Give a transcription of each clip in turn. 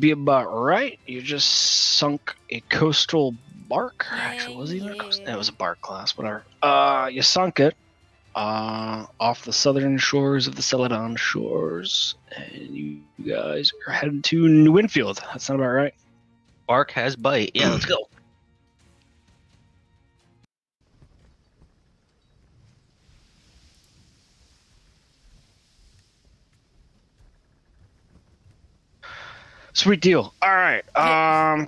be about right. You just sunk a coastal bark. Actually, was it even a coastal? Yeah. It was a bark class, whatever. You sunk it off the southern shores of the Celadon shores, and you guys are headed to New Winfield. That sound about right? Bark has bite. Yeah, let's go. Sweet deal. All right,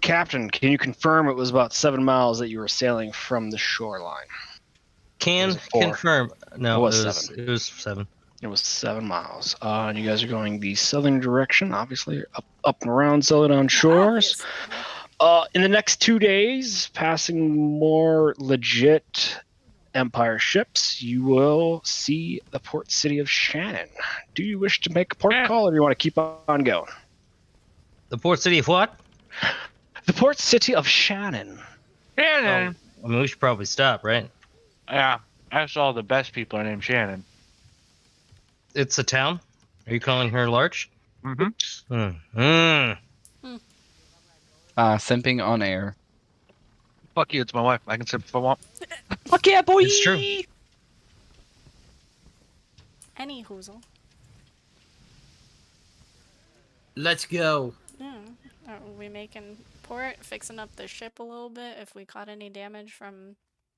Captain, can you confirm it was about 7 miles that you were sailing from the shoreline? Can confirm. No, It was 7. It was 7. It was 7 miles. And you guys are going the southern direction, obviously, up and around Celadon shores. In the next 2 days, passing more legit Empire ships, you will see the port city of Shannon. Do you wish to make a port call, or do you want to keep on going? The port city of what? The port city of Shannon. Shannon. Oh, I mean, we should probably stop, right? Yeah, that's all the best people are named Shannon. It's a town. Are you calling her large? Mm-hmm. Simping on air. Fuck you, it's my wife. I can simp if I want. Fuck yeah, boy! It's true. Any hoozle. Let's go. Are we making port, fixing up the ship a little bit if we caught any damage from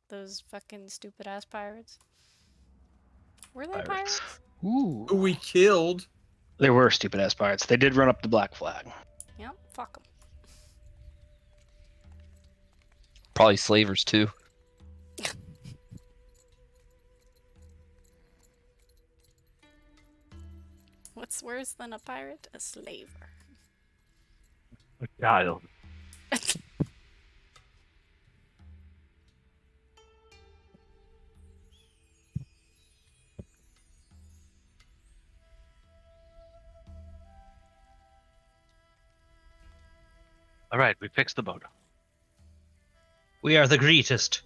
those fucking stupid ass pirates? Were they pirates? Ooh. Who we killed. They were stupid ass pirates. They did run up the black flag. Yep, fuck them. Probably slavers too. What's worse than a pirate? A slaver. A child. All right, we fixed the boat. We are the greatest.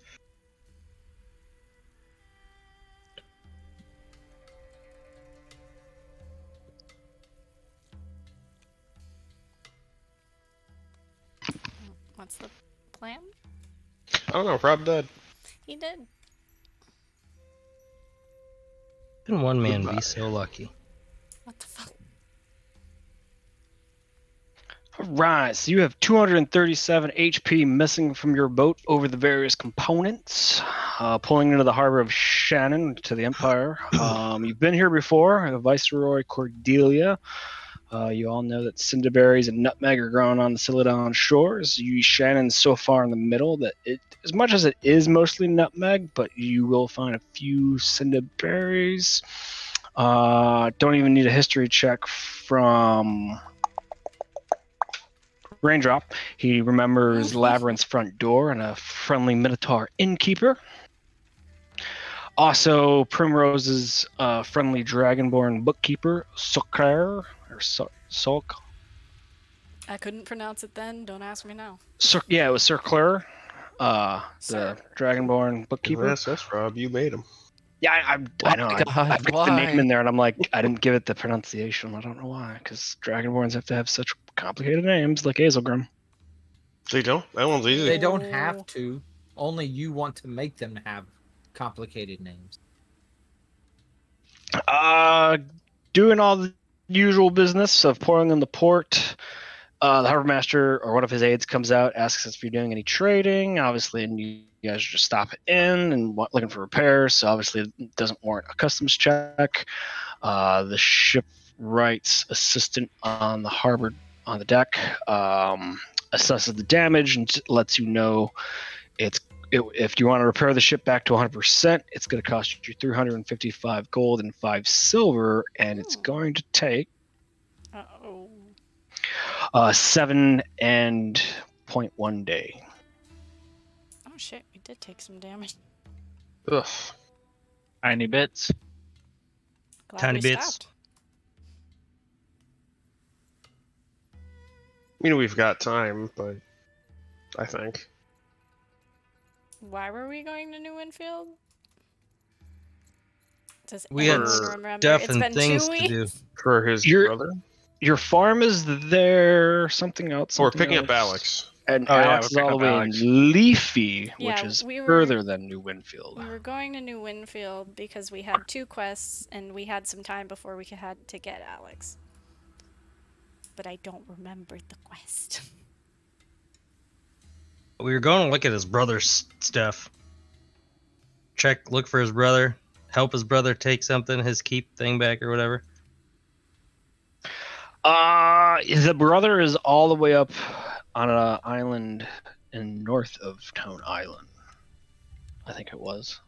What's the plan? I don't know. Rob died. He did. Can one man Goodbye. be so lucky? What the fuck? Alright, so you have 237 HP missing from your boat over the various components, pulling into the harbor of Shannon to the Empire. You've been here before, Viceroy Cordelia. You all know that cinderberries and nutmeg are grown on the Celadon shores. Shannon's so far in the middle that as much as it is mostly nutmeg, but you will find a few cinderberries. Don't even need a history check from Raindrop. He remembers Labyrinth's front door and a friendly Minotaur innkeeper. Also, Primrose's friendly Dragonborn bookkeeper, Sokar, or Sok. I couldn't pronounce it then. Don't ask me now. Yeah, it was Sir Clare, the Dragonborn bookkeeper. Yes, that's Rob. You made him. Yeah, I know. God, I put why? the name in there, and I'm like, I didn't give it the pronunciation. I don't know why, because Dragonborns have to have such complicated names, like Azelgrim. They don't? That one's easy. They don't have to. Only you want to make them have complicated names. Doing all the usual business of pouring in the port. The harbor master or one of his aides comes out, asks us if you're doing any trading. Obviously, and you guys are just stopping in and looking for repairs. So obviously, it doesn't warrant a customs check. The shipwright's assistant on the harbor on the deck assesses the damage and lets you know if you want to repair the ship back to 100%, it's going to cost you 355 gold and 5 silver, and it's going to take 7.1 day. Oh shit, we did take some damage. Ugh. Tiny bits. Glad Tiny we bits. stopped. We've got time, but I think. Why were we going to New Winfield? Does We had anyone remember? stuff It's and been things 2 to do. weeks. For his You're- brother? your farm is there. Something else. Or we're Something picking up else. Alex. And Oh, yeah, Alex we're is all the picking up way Alex. in Leafy, Yeah, which is we were- further than New Winfield. We were going to New Winfield because we had 2 quests and we had some time before we had to get Alex. But I don't remember the quest. We were going to look at his brother's stuff. Look for his brother. Help his brother take something, his keep thing back or whatever. The brother is all the way up on an island in north of Town Island. I think it was.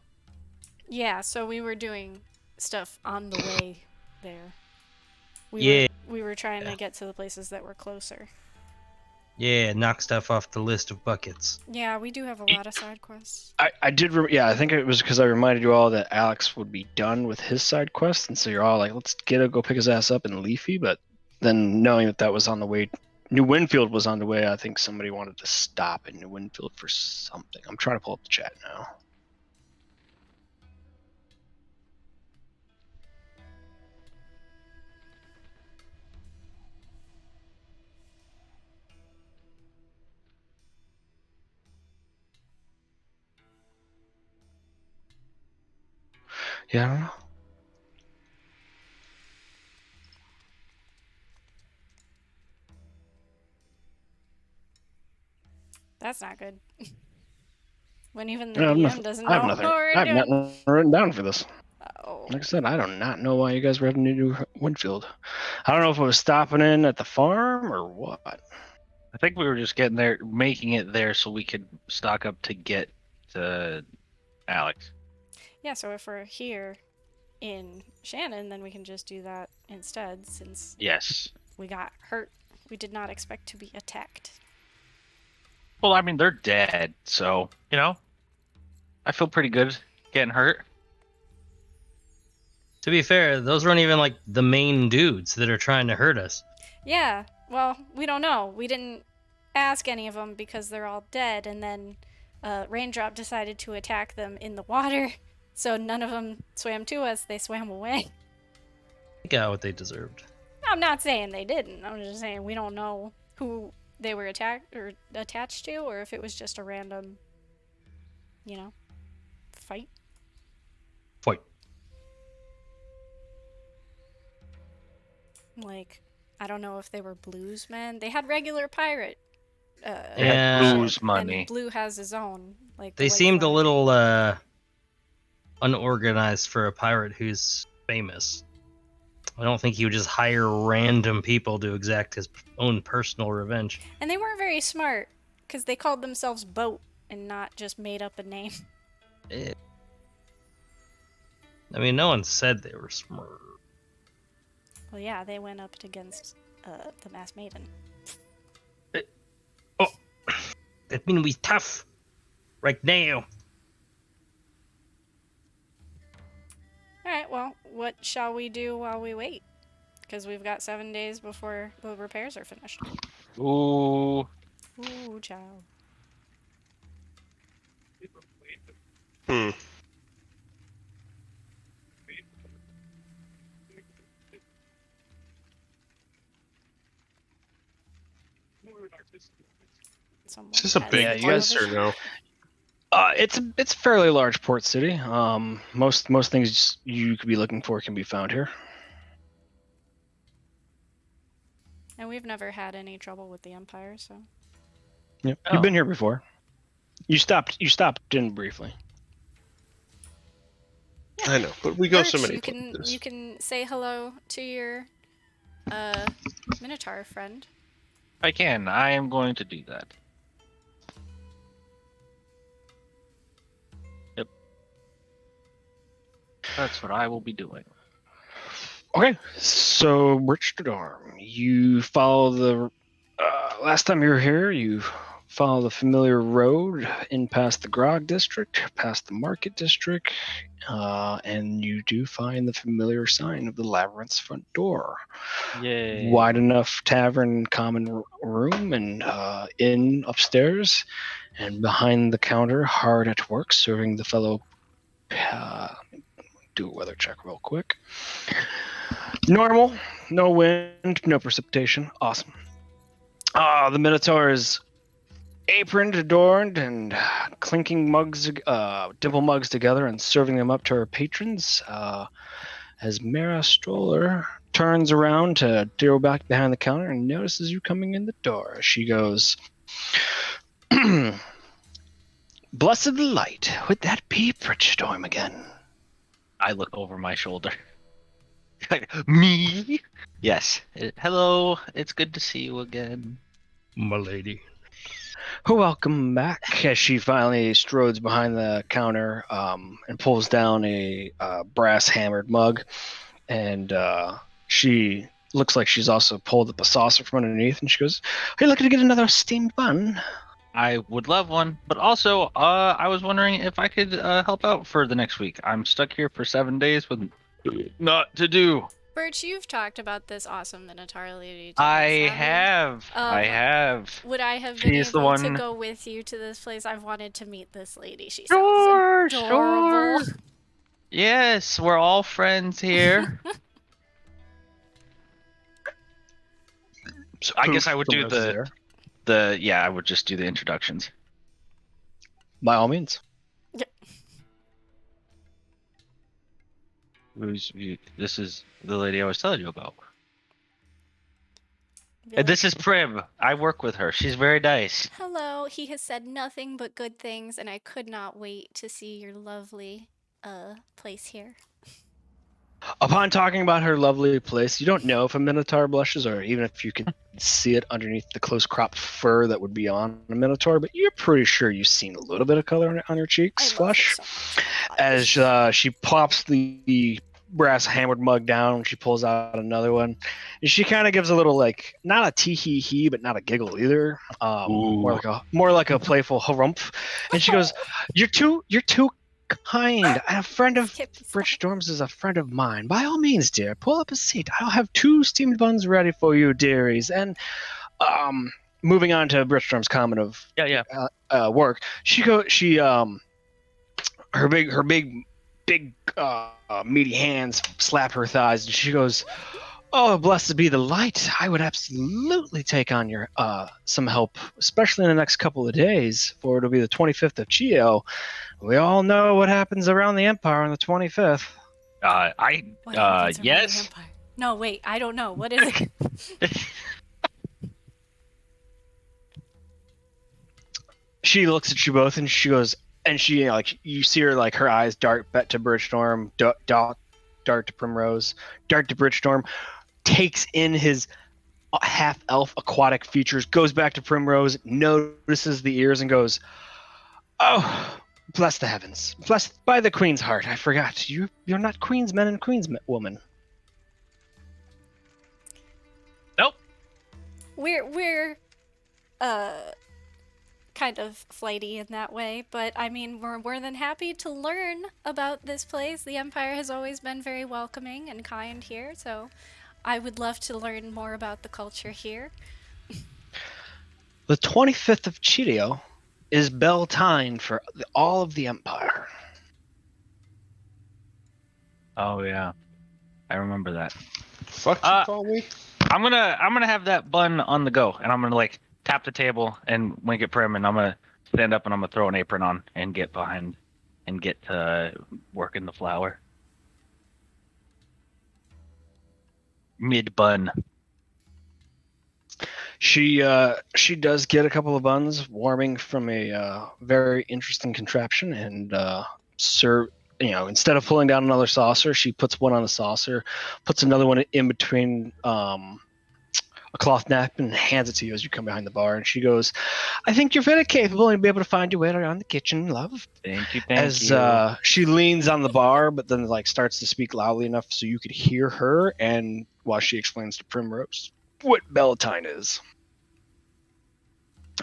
Yeah, so we were doing stuff on the way there. Yeah. We were trying to get to the places that were closer. Yeah, knock stuff off the list of buckets. Yeah, we do have a lot of side quests. I did. Yeah, I think it was because I reminded you all that Alex would be done with his side quest, and so you're all like, "Let's go pick his ass up in Leafy." But then knowing that that was on the way, New Winfield was on the way. I think somebody wanted to stop in New Winfield for something. I'm trying to pull up the chat now. Yeah, I don't know. That's not good. When even the I have DM nothing. doesn't I have know nothing. what we're I have doing. nothing written down for this. Oh. Like I said, I do not know why you guys were heading to New Winfield. I don't know if it was stopping in at the farm or what. I think we were just getting there, making it there so we could stock up to get to Alex. Yeah, so if we're here in Shannon, then we can just do that instead, since Yes. we got hurt. We did not expect to be attacked. Well, I mean, they're dead, so, you know, I feel pretty good getting hurt. To be fair, those weren't even like the main dudes that are trying to hurt us. Yeah, well, we don't know. We didn't ask any of them because they're all dead, and then Raindrop decided to attack them in the water, so none of them swam to us. They swam away. They got what they deserved. I'm not saying they didn't. I'm just saying we don't know who they were attacked or attached to, or if it was just a random, you know, fight. Fight. Like, I don't know if they were blues men. They had regular pirate. They Yeah. had blues ship, money. And Blue has his own. Like the They White seemed a Flag. little unorganized for a pirate who's famous. I don't think he would just hire random people to exact his own personal revenge. And they weren't very smart, because they called themselves Boat and not just made up a name. I mean, no one said they were smart. Well, yeah, they went up against the Masked Maiden. That means we tough right now. Alright, well, what shall we do while we wait? Because we've got 7 days before the repairs are finished. Ooh. Ooh, chow. Hmm. Someone Is this a has big Yeah, the you guys- place or no? It's a fairly large port city. Most things you could be looking for can be found here. And we've never had any trouble with the Empire, so. Yep. Oh. You've been here before. You stopped in briefly. I know, but we go so Birch, many you can places. you can say hello to your Minotaur friend. I can. I am going to do that. Yep. That's what I will be doing. Okay, so Richard Arm, you follow the. Last time you were here, you follow the familiar road in past the Grog District, past the Market District, and you do find the familiar sign of the Labyrinth's front door. Yay. Wide enough tavern, common room, and inn upstairs, and behind the counter, hard at work, serving the fellow. Do a weather check real quick. Normal, no wind, no precipitation. Awesome. The Minotaur is aproned, adorned, and clinking mugs, dimple mugs together and serving them up to her patrons. As Mara Stroller turns around to go back behind the counter and notices you coming in the door, she goes, "Blessed light, would that be Bridgestorm again?" I look over my shoulder. Me? Yes. Hello. It's good to see you again. My lady. Welcome back. As she finally strodes behind the counter and pulls down a brass hammered mug, and she looks like she's also pulled up a saucer from underneath, and she goes, "Are you looking to get another steamed bun?" I would love one, but also, I was wondering if I could help out for the next week. I'm stuck here for 7 days with not to do. Birch, you've talked about this awesome Minotaur lady. I have. Would I have been She's the able to one- go with you to this place? I've wanted to meet this lady. She Sure, sounds adorable. sure. Yes, we're all friends here. So I guess I would do Primrose is there. I would just do the introductions. By all means. This is the lady I was telling you about. Be And like, this is Prim. I work with her. She's very nice. hello, he has said nothing but good things, and I could not wait to see your lovely place here. Upon talking about her lovely place, you don't know if a Minotaur blushes, or even if you can see it underneath the close-cropped fur that would be on a Minotaur, but you're pretty sure you've seen a little bit of color on your cheeks I flush. love her so much. As she pops the brass hammered mug down, and she pulls out another one, and she kind of gives a little, like, not a tee hee hee, but not a giggle either. More like a playful harumph. And she goes, "You're too kind. A friend of Bridgestorm's is a friend of mine. By all means, dear, pull up a seat. I'll have 2 steamed buns ready for you, dearies." And moving on to Bridgestorm's comment of work, her big meaty hands slap her thighs, and she goes, "Oh, blessed be the light. I would absolutely take on your some help, especially in the next couple of days, for it'll be the 25th of Chio. We all know what happens around the Empire on the 25th. What happens around the Yes. Empire? No, wait, I don't know. What is it? She looks at you both, and she goes, and she, like, you see her, like, her eyes dart back to Bridgestorm, dart to Primrose, dart to Bridgestorm, takes in his half-elf aquatic features, goes back to Primrose, notices the ears, and goes, "Oh, bless the heavens. Blessed by the Queen's heart. I forgot. You're not Queen's men and Queen's woman." Nope. We're kind of flighty in that way, but I mean, we're more than happy to learn about this place. The Empire has always been very welcoming and kind here, so I would love to learn more about the culture here. The 25th of Chitio is Belltine for all of the Empire. Oh yeah, I remember that. Fuck you call me? I'm gonna have that bun on the go, and I'm gonna, like, tap the table and wink at Prim, and I'm gonna stand up and I'm gonna throw an apron on and get behind and get to working the flour. Mid bun. She does get a couple of buns warming from a very interesting contraption, and instead of pulling down another saucer, she puts one on the saucer, puts another one in between a cloth napkin, and hands it to you as you come behind the bar. And she goes, "I think you're very capable and be able to find your way around the kitchen, love." Thank you. As she leans on the bar, but then, like, starts to speak loudly enough so you could hear her, and while she explains to Primrose what Belltine is.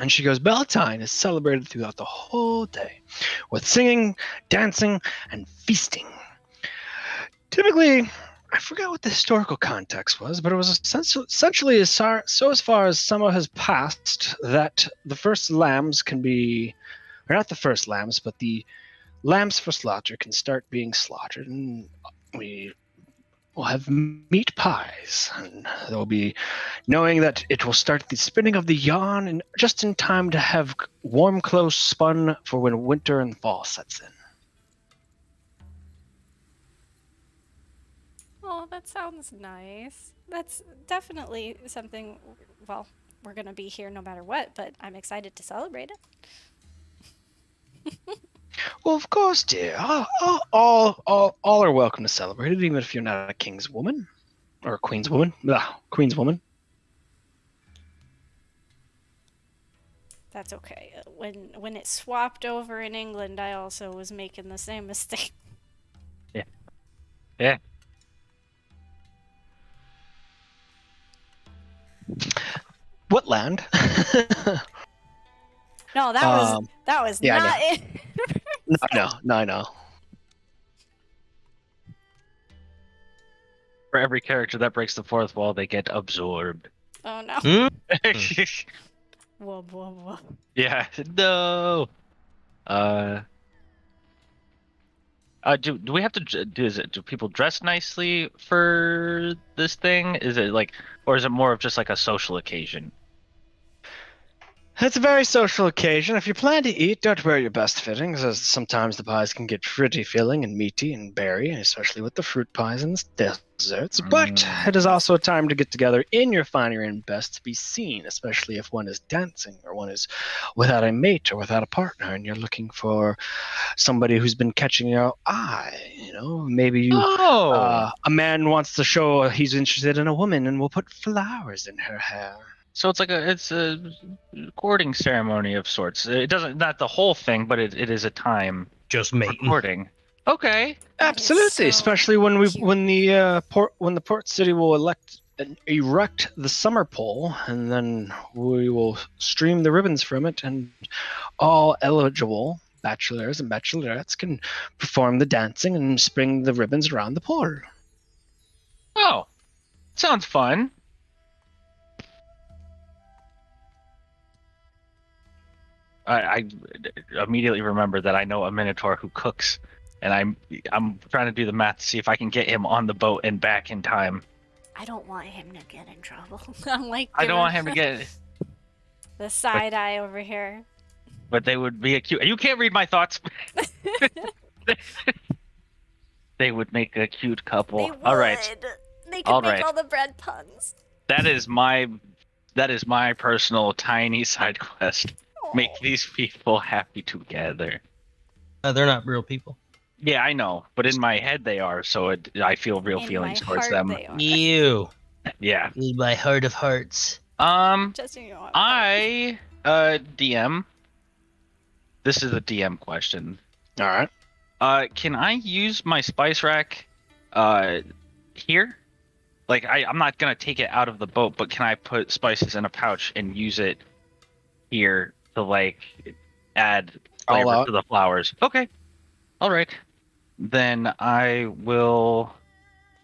And she goes, "Belltine is celebrated throughout the whole day with singing, dancing, and feasting. Typically, I forgot what the historical context was, but it was essentially as far as summer has passed, that the first lambs can be, or not the first lambs, but the lambs for slaughter can start being slaughtered, and we we'll have meat pies, and there will be knowing that it will start the spinning of the yarn, and just in time to have warm clothes spun for when winter and fall sets in. Oh, that sounds nice. That's definitely something. Well, we're gonna be here no matter what, but I'm excited to celebrate it. Well, of course, dear. All are welcome to celebrate it, even if you're not a king's woman or a queen's woman. Queen's woman. That's okay. When it swapped over in England, I also was making the same mistake. Yeah. What land? No, that was yeah, I not it. No, I know. For every character that breaks the fourth wall, they get absorbed. Oh no. Hmm? Whoa, whoa, whoa. Yeah. No. Do we have to do people dress nicely for this thing? Is it like, or is it more of just like a social occasion? It's a very social occasion. If you plan to eat, don't wear your best fittings, as sometimes the pies can get pretty filling and meaty and berry, especially with the fruit pies and desserts. But it is also a time to get together in your finery and best to be seen, especially if one is dancing or one is without a mate or without a partner, and you're looking for somebody who's been catching your eye. You know, maybe you. Oh, A man wants to show he's interested in a woman, and will put flowers in her hair. so it's a courting ceremony of sorts. It doesn't, not the whole thing, but it is a time Just for mating. courting. Okay. That is Absolutely, so especially when cute. the port city will erect the summer pole, and then we will stream the ribbons from it, and all eligible bachelors and bachelorettes can perform the dancing and spring the ribbons around the pole. Oh, sounds fun. I immediately remember that I know a Minotaur who cooks, and I'm trying to do the math to see if I can get him on the boat and back in time. I don't want him to get in trouble. I'm like, I don't want him to get, the side eye over here. but they would be a cute. You can't read my thoughts. They would make a cute couple. They would. All right, They could All make right. all the bread puns. that is my personal tiny side quest. Make Aw. these people happy together. They're not real people. Yeah, I know, but in my head they are, so I feel real In feelings my towards heart, them. they are. Ew. Yeah. In my heart of hearts. Just so you know, I DM. This is a DM question. All right. Can I use my spice rack here? Like I'm not gonna take it out of the boat, but can I put spices in a pouch and use it here to like add All flavor out. to the flowers? Okay. All right. Then I will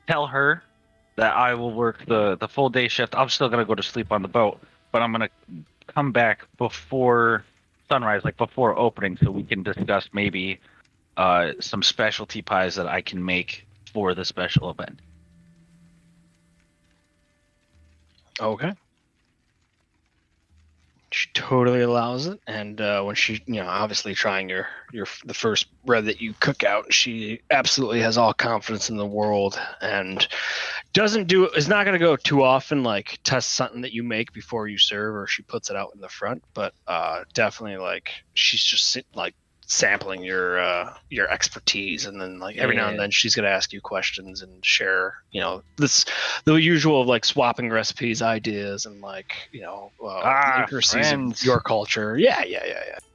tell her that I will work the full day shift. I'm still gonna go to sleep on the boat, but I'm gonna come back before sunrise, like before opening, so we can discuss maybe some specialty pies that I can make for the special event. Okay. She totally allows it, and when she, obviously trying the first bread that you cook out, she absolutely has all confidence in the world, and is not going to go too often, like test something that you make before you serve, or she puts it out in the front, but definitely like she's just sampling your expertise, and then like every now and Yeah. then she's going to ask you questions and share the usual of like swapping recipes, ideas, and like intricacies of friends. your culture. Yeah.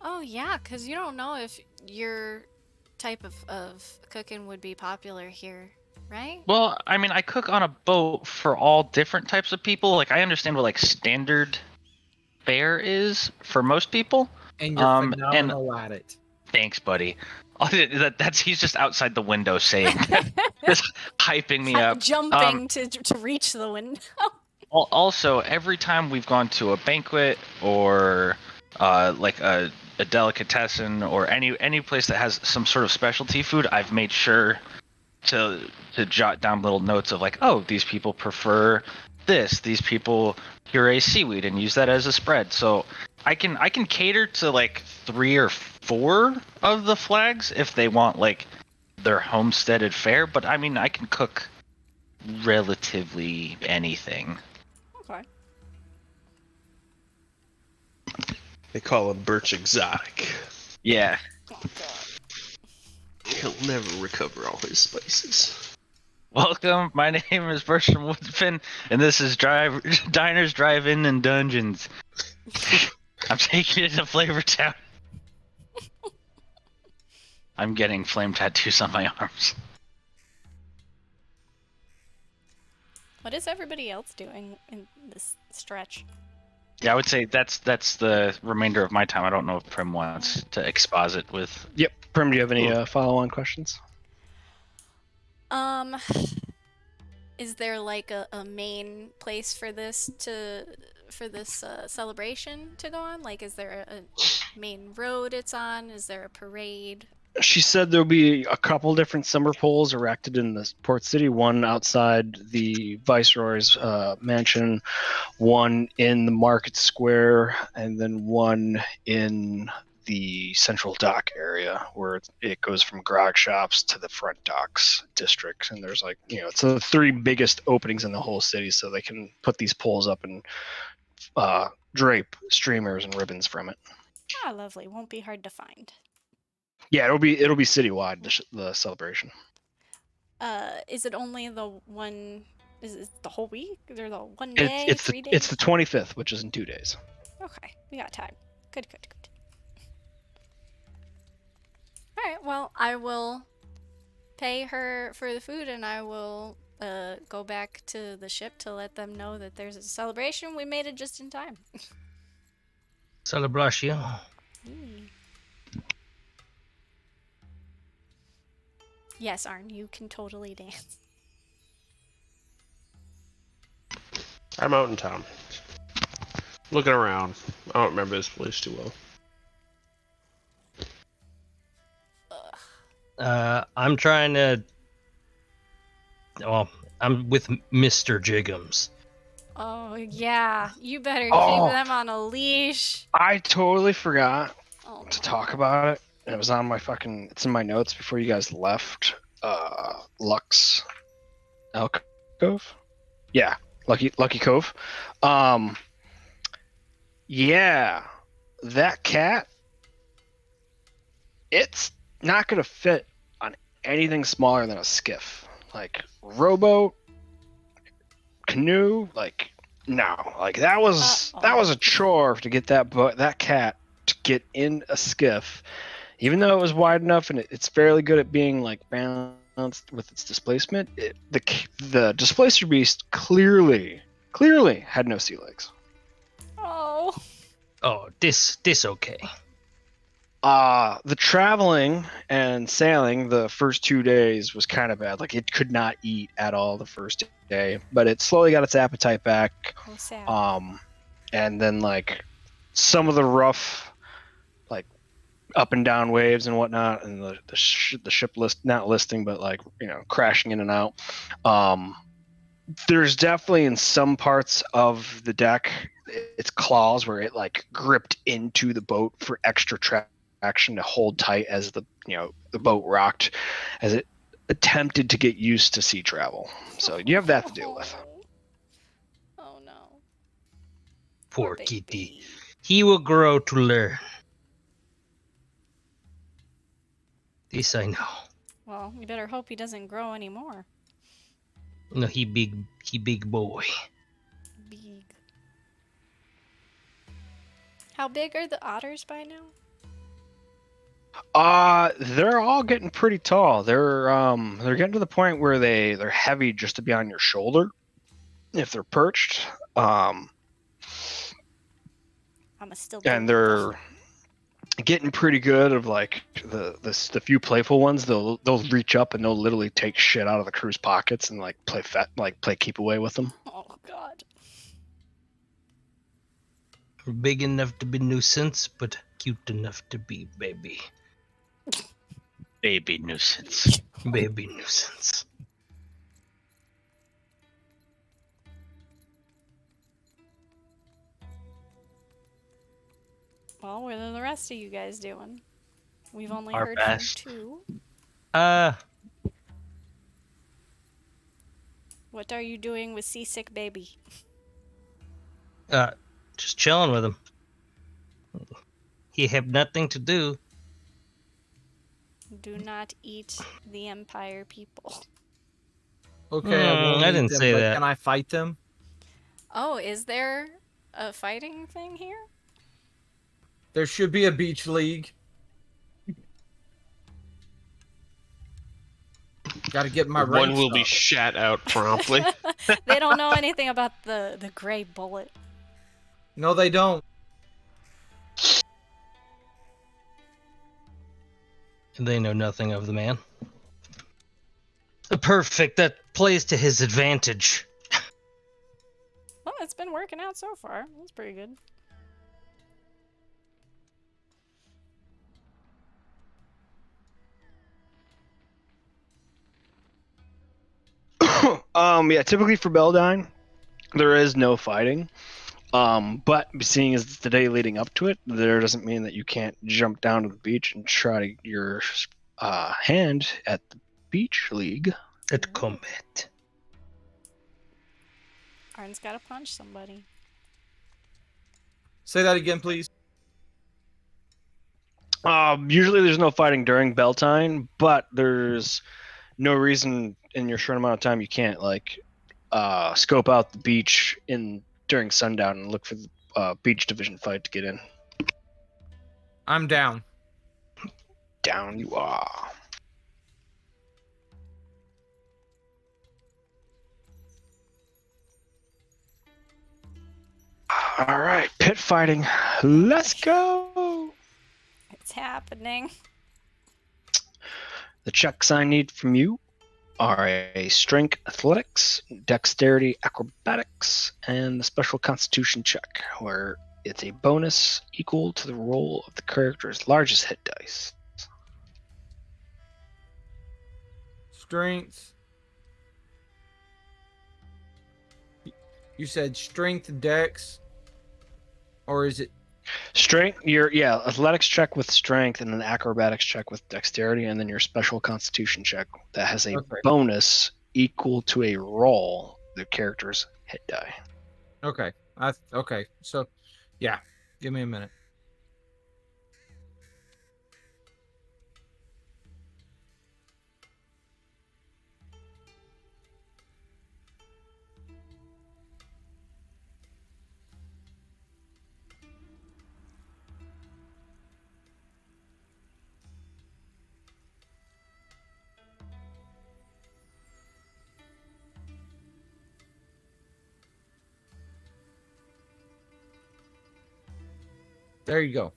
Oh yeah, because you don't know if your type of cooking would be popular here, right? Well, I mean, I cook on a boat for all different types of people. Like I understand what like standard fare is for most people. And you're And- phenomenal at it. Thanks, buddy. He's just outside the window saying, just hyping me up. Jumping to reach the window. Also, every time we've gone to a banquet or like a delicatessen or any place that has some sort of specialty food, I've made sure to jot down little notes of like, oh, these people prefer this. These people puree seaweed and use that as a spread. So I can cater to like 3 or 4 of the flags if they want like their homesteaded fare. But I mean, I can cook relatively anything. Okay. They call him Birch Exotic. Yeah. Oh god. He'll never recover all his spices. Welcome. My name is Bertram Woodfin, and this is Diners, Drive-In, and Dungeons. I'm taking it to Flavor Town. I'm getting flame tattoos on my arms. What is everybody else doing in this stretch? Yeah, I would say that's the remainder of my time. I don't know if Prim wants to exposit with. Yep. Prim, do you have any follow-on questions? Is there like a main place for this celebration to go on? Like, is there a main road it's on? Is there a parade? She said there'll be a couple different summer poles erected in the port city. One outside the Viceroy's mansion, one in the market square, and then one in the central dock area where it goes from grog shops to the front docks district. And there's like, it's the 3 biggest openings in the whole city, so they can put these poles up and drape streamers and ribbons from it. Ah, lovely. Won't be hard to find. Yeah, it'll be citywide, the celebration. Is it only the one? Is it the whole week? Or the one day? It's 3 days? it's the 25th, which is in 2 days. Okay, we got time. Good. All right. Well, I will pay her for the food, and I will go back to the ship to let them know that there's a celebration. We made it just in time. Celebration. Yes, Arn, you can totally dance. I'm out in town. Looking around. I don't remember this place too well. I'm trying to. Well, I'm with Mr. Jiggums. Oh, yeah. You better keep them on a leash. I totally forgot Oh, to talk about it. And it was on it's in my notes before you guys left. Lux Alcove? Yeah, Lucky Cove. Yeah, that cat, it's not gonna fit on anything smaller than a skiff. Like rowboat, canoe, like no. Like that was a chore to get that cat to get in a skiff. Even though it was wide enough and it's fairly good at being like balanced with its displacement, the displacer beast clearly had no sea legs. Oh. Oh, this okay. The traveling and sailing the first 2 days was kind of bad. Like it could not eat at all the first day, but it slowly got its appetite back. Oh, sad. And then like some of the rough, like up and down waves and whatnot, and the ship not listing, but like crashing in and out. There's definitely in some parts of the deck, its claws where it like gripped into the boat for extra traction to hold tight as the boat rocked, as it attempted to get used to sea travel. So you have that to deal with. Oh no. Poor baby. kitty. He will grow to learn. This I know. Well, you better hope he doesn't grow anymore. No, he big boy. Big. How big are the otters by now? They're all getting pretty tall. They're getting to the point where they're heavy just to be on your shoulder if they're perched. I'm still. And they're getting pretty good of like the few playful ones. They'll reach up and they'll literally take shit out of the crew's pockets and like play keep away with them. Oh god. Big enough to be nuisance, but cute enough to be baby. Baby nuisance. Baby nuisance. Well, what are the rest of you guys doing? We've only Our heard best. from 2. Uh, What are you doing with seasick baby? just chilling with him. He have nothing to do. Do not eat the Empire people. Okay, I won't I eat didn't them, say but that. can I fight them? Oh, is there a fighting thing here? There should be a beach league. Got to get my One ranks will be up. shat out promptly. They don't know anything about the gray bullet. No, they don't. They know nothing of the man. Perfect. That plays to his advantage. Well, it's been working out so far. That's pretty good. Yeah, typically for Belltine, there is no fighting. But seeing as it's the day leading up to it, there doesn't mean that you can't jump down to the beach and try to get your hand at the beach league. At combat. Arn's gotta punch somebody. Say that again, please. Usually there's no fighting during Belltine, but there's no reason in your short amount of time you can't scope out the beach during sundown and look for the beach division fight to get in. I'm down. Down you are. All right, pit fighting. Let's go. It's happening. The checks I need from you are a strength athletics, dexterity acrobatics, and the special constitution check, where it's a bonus equal to the roll of the character's largest hit dice. Strength. You said strength, dex, or is it? Strength, athletics check with strength, and then acrobatics check with dexterity, and then your special constitution check that has a Okay. bonus equal to a roll the character's hit die. Okay. Okay. So, yeah. Give me a minute. There you go.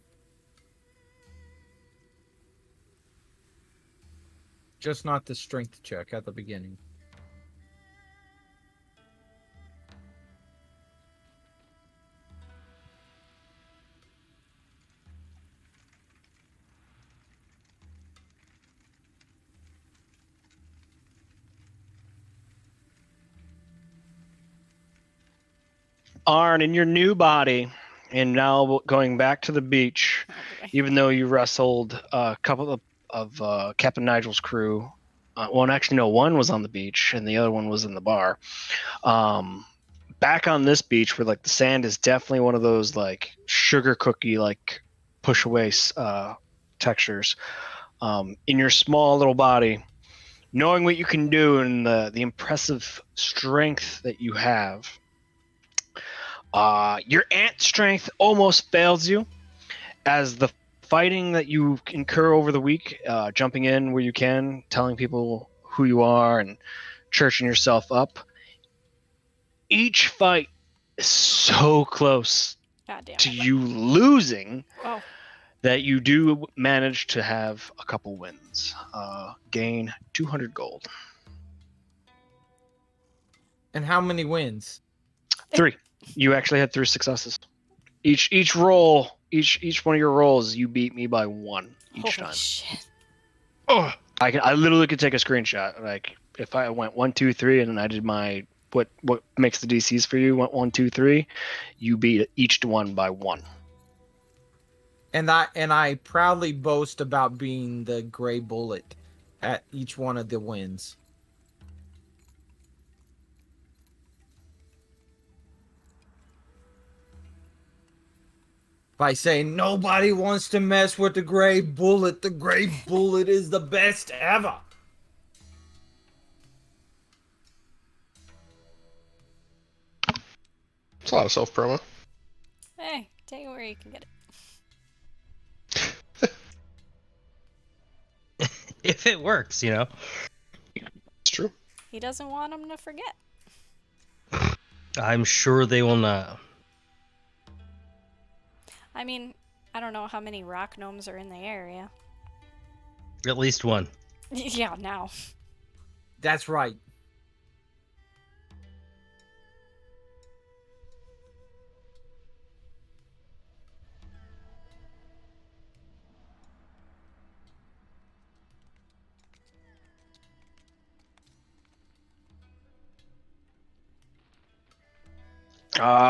Just not the strength check at the beginning. Arn, in your new body, and now going back to the beach, Oh, boy. even though you wrestled a couple of Captain Nigel's crew. Actually, no, one was on the beach and the other one was in the bar. Back on this beach where the sand is definitely one of those sugar cookie push away textures. In your small little body, knowing what you can do and the impressive strength that you have, your ant strength almost fails you as the fighting that you incur over the week, jumping in where you can, telling people who you are and churching yourself up. Each fight is so close God damn to it. you losing Oh, that you do manage to have a couple wins. Gain 200 gold. And how many wins? 3. You actually had 3 successes. Each roll, each one of your rolls, you beat me by 1 each holy time. shit. Oh, I literally could take a screenshot. Like if I went 1, 2, 3, and then I did my what makes the DCs for you went 1, 2, 3, you beat each one by 1. And I proudly boast about being the gray bullet at each one of the wins. By saying nobody wants to mess with the gray bullet. The gray bullet is the best ever. it's a lot of self promo. Hey, take it where you can get it. If it works, It's true. He doesn't want him to forget. I'm sure they will not. I mean, I don't know how many rock gnomes are in the area. At least one. Yeah, now. That's right.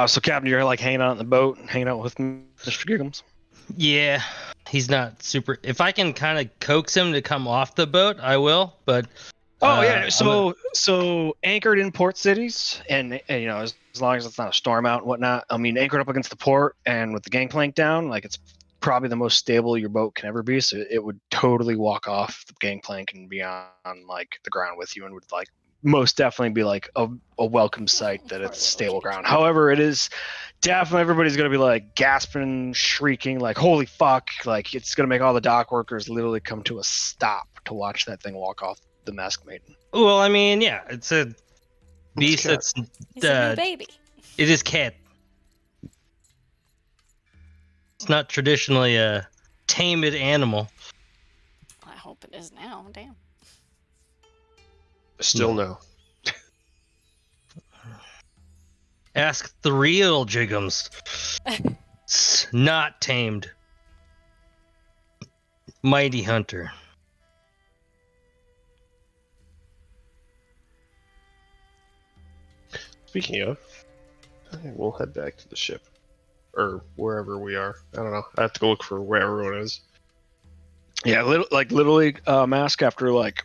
So Captain, you're like hanging out on the boat, hanging out with Mr. Giggums. Yeah, he's not super. If I can kind of coax him to come off the boat, I will. But Yeah, I'm gonna- so anchored in port cities, and you know, as long as it's not a storm out and whatnot. I mean, anchored up against the port and with the gangplank down, like it's probably the most stable your boat can ever be. So it would totally walk off the gangplank and be on like the ground with you, and would like most definitely be like a welcome sight that Poor it's little stable kitty. ground. However, it is definitely everybody's gonna be like gasping, shrieking, like holy fuck! Like it's gonna make all the dock workers literally come to a stop to watch that thing walk off the Masked Maiden. Well, I mean, yeah, it's a beast cat. that's He's a new baby. it is cat. It's not traditionally a tamed animal. I hope it is now. Damn. Still no. Ask the real Jiggums. It's not tamed. Mighty Hunter. Speaking of, I think we'll head back to the ship. Or wherever we are. I don't know. I have to go look for where everyone is. Yeah, literally, Mask after like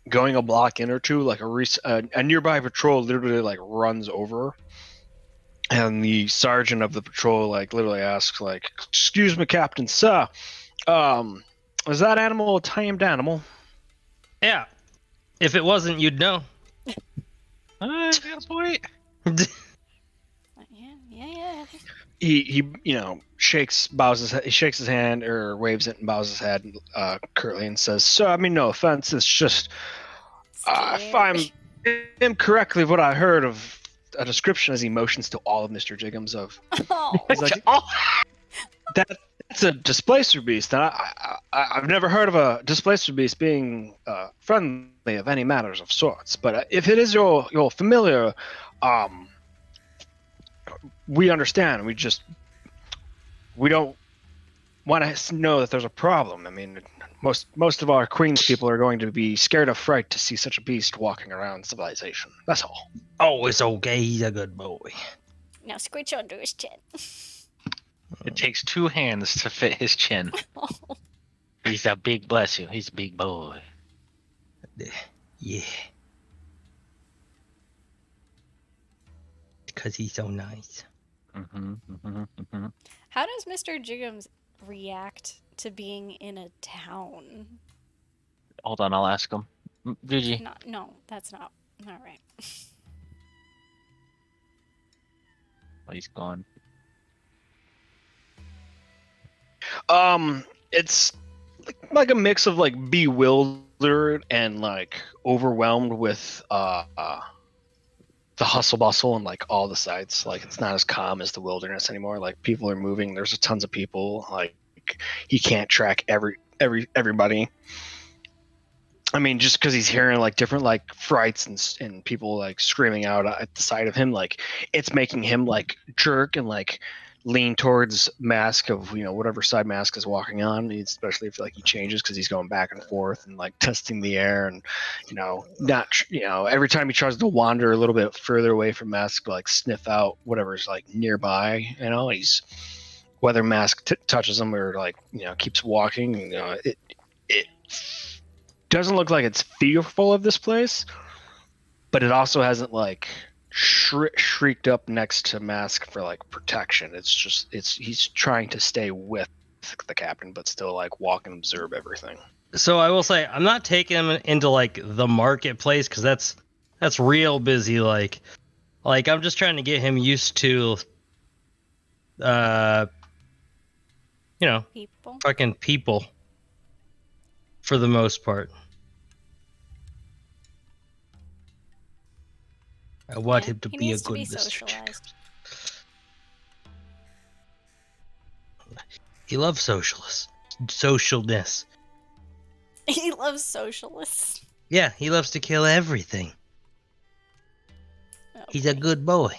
going a block in or two, like a nearby patrol literally like runs over, and the sergeant of the patrol like literally asks like, "Excuse me, Captain, sir, is that animal a tamed animal?" Yeah. If it wasn't, you'd know. Yeah. He shakes his hand or waves it and bows his head curtly and says, "So I mean, no offense, it's just if I'm incorrectly what I heard of a description as he motions to all of Mr. Jiggums of Oh. he's like, that's a displacer beast, and I've never heard of a displacer beast being friendly of any matters of sorts. But if it is your familiar, we understand. We don't want to know that there's a problem. I mean, most of our Queen's people are going to be scared of fright to see such a beast walking around civilization. That's all." Oh, it's okay. He's a good boy. Now scritch under his chin. It takes 2 hands to fit his chin. He's a big, bless you. He's a big boy. Yeah. Because he's so nice. How does Mr. Jiggums react to being in a town? Hold on, I'll ask him. Gigi. No, that's not. All right. Oh, he's gone. It's like a mix of like bewildered and like overwhelmed with the hustle bustle and like all the sights. Like it's not as calm as the wilderness anymore. Like people are moving. There's tons of people. Like he can't track everybody. I mean, just because he's hearing like different like frights and people like screaming out at the side of him, like it's making him like jerk and like lean towards Mask of whatever side Mask is walking on, especially if like he changes because he's going back and forth and like testing the air and not every time he tries to wander a little bit further away from Mask, like sniff out whatever's like nearby. He's whether Mask touches him or like keeps walking. It doesn't look like it's fearful of this place, but it also hasn't like shrieked up next to Mask for like protection. He's trying to stay with the captain, but still like walk and observe everything. So I will say I'm not taking him into like the marketplace because that's real busy. Like I'm just trying to get him used to, People. fucking people. For the most part, I want him to he be a needs to good be Mr. socialized. He loves socialness. He loves socialists. Yeah, he loves to kill everything. Oh, He's a boy. good boy.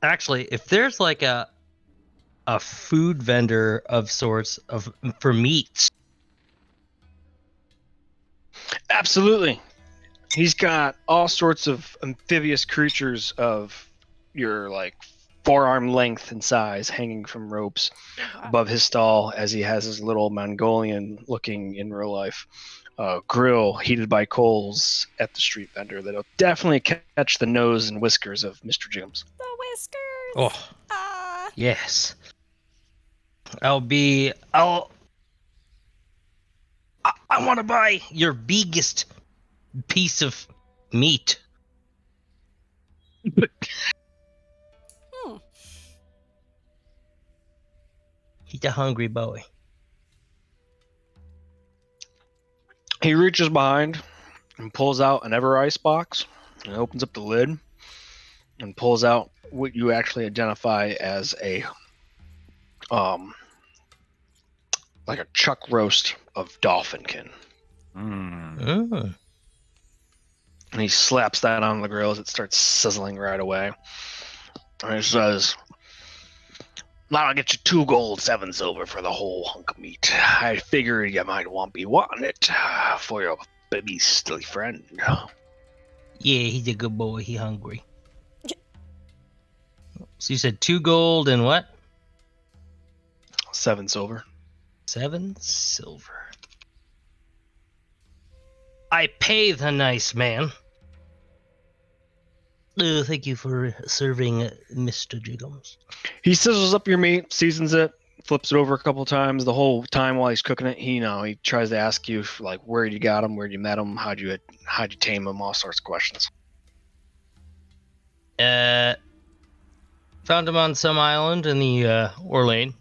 Actually, if there's like a food vendor of sorts for meats, Absolutely. He's got all sorts of amphibious creatures of your like forearm length and size hanging from ropes Oh, wow. above his stall as he has his little Mongolian looking in real life grill heated by coals at the street vendor that'll definitely catch the nose and whiskers of Mr. Jims. The whiskers. oh Ah. yes, I want to buy your biggest piece of meat. Hmm. He's a hungry boy. He reaches behind and pulls out an ever ice box and opens up the lid and pulls out what you actually identify as a like a chuck roast of dolphinkin. Mm. And he slaps that on the grill as it starts sizzling right away. And he says, "I'll get you 2 gold, 7 silver for the whole hunk of meat. I figured you might be wanting it for your beastly friend." Yeah, he's a good boy. He hungry. So you said 2 gold and what? 7 silver. 7 silver. I pay the nice man. Thank you for serving Mr. Jiggums. He sizzles up your meat, seasons it, flips it over a couple times. The whole time while he's cooking it, he tries to ask you like where you got him, where you met him, how'd you tame him, all sorts of questions. Found him on some island in the Orlane,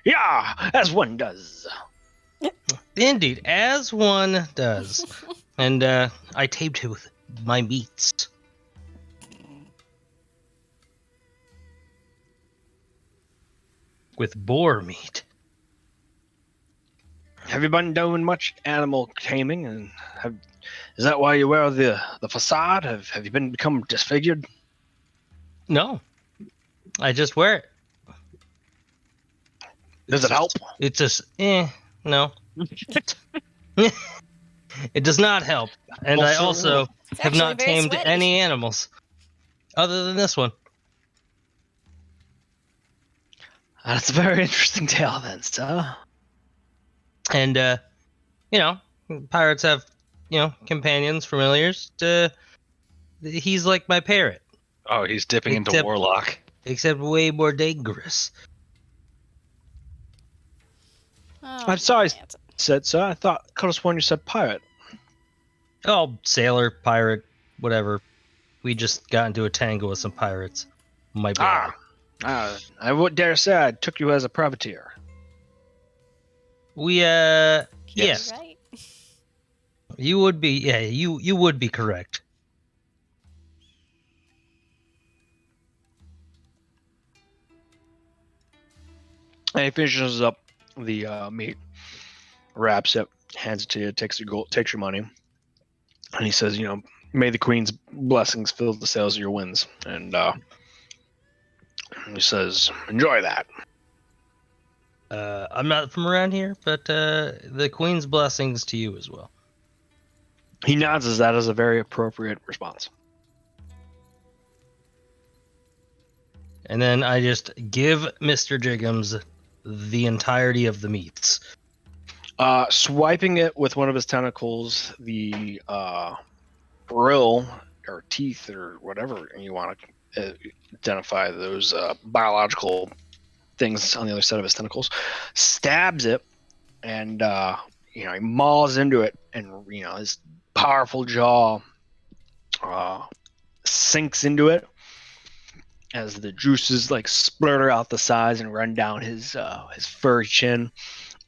Yeah, as one does. Indeed, as one does. And I tamed him with my meats. With boar meat. Have you been doing much animal taming? And is that why you wear the facade? Have you become disfigured? No. I just wear it. Does it help? It's just, no. It does not help. And I also It's have actually not very tamed sweaty. any animals. Other than this one. That's a very interesting tale then, sir. And, pirates have, companions, familiars. He's like my parrot. Oh, he's dipping into Except- Warlock. Except way more dangerous. Oh, I'm sorry, man. said sir. I could have sworn you said pirate. Oh, sailor, pirate, whatever. We just got into a tango with some pirates. My bad. I would dare say I took you as a privateer. We, Yes. yes. Right? You would be, you would be correct. And he finishes up the meat, wraps it, hands it to you, takes your money, and he says, May the Queen's blessings fill the sails of your winds. And he says, enjoy that. I'm not from around here, but the Queen's blessings to you as well. He nods as that is a very appropriate response. And then I just give Mr. Jiggums the entirety of the meats. Swiping it with one of his tentacles, the brill or teeth or whatever you want to identify those biological things on the other side of his tentacles, stabs it, and he mauls into it, and his powerful jaw sinks into it as the juices like splurter out the sides and run down his furry chin,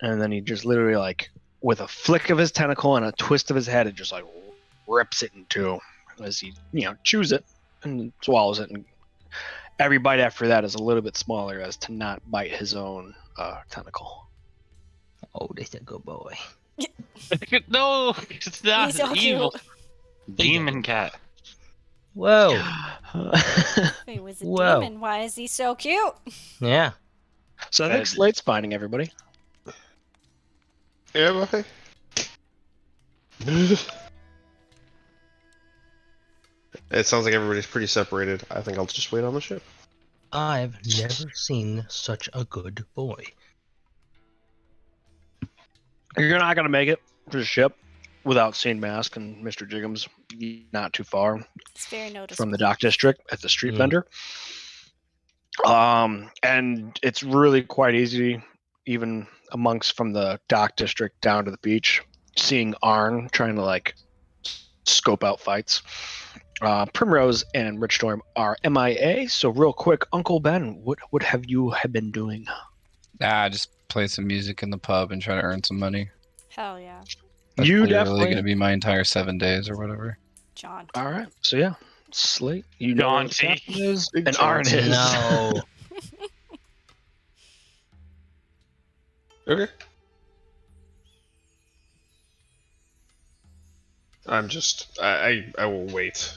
and then he just literally like with a flick of his tentacle and a twist of his head, it just like rips it in two as he chews it and swallows it, and every bite after that is a little bit smaller as to not bite his own tentacle. Oh, that's a good boy. No, it's not He's so evil. cute. Demon cat. Whoa. He was a Whoa. demon. Why is he so cute? Yeah. So I think Slate's finding everybody. Yeah, boy. It sounds like everybody's pretty separated. I think I'll just wait on the ship. I've never seen such a good boy. You're not gonna make it to the ship without seeing Mask and Mr. Jiggums not too far It's very noticeable. from the dock district at the street vendor. And it's really quite easy, even amongst from the dock district down to the beach, seeing Arn trying to like scope out fights. Primrose and Richstorm are MIA. So real quick, Uncle Ben, what have you been doing? Just play some music in the pub and try to earn some money. Hell yeah. That's You literally definitely- going to be my entire 7 days or whatever. John. All right. So yeah, Slate, you know John what the T. captain is, Big and John Arn T. is. No. Okay. I'm just. I will wait.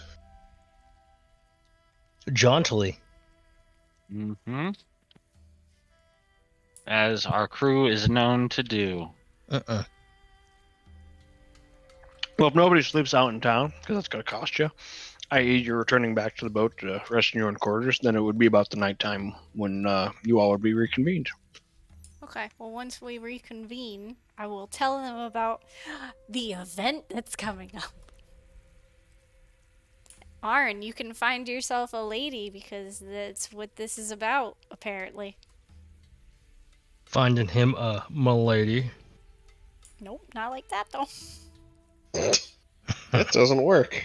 Jauntily. Mm-hmm. As our crew is known to do. Uh-uh. Well, if nobody sleeps out in town, because that's going to cost you, i.e., you're returning back to the boat to rest in your own quarters, then it would be about the nighttime when you all would be reconvened. Okay, well, once we reconvene, I will tell them about the event that's coming up. Arn, you can find yourself a lady because that's what this is about, apparently. Finding him a milady. Nope, not like that, though. That doesn't work.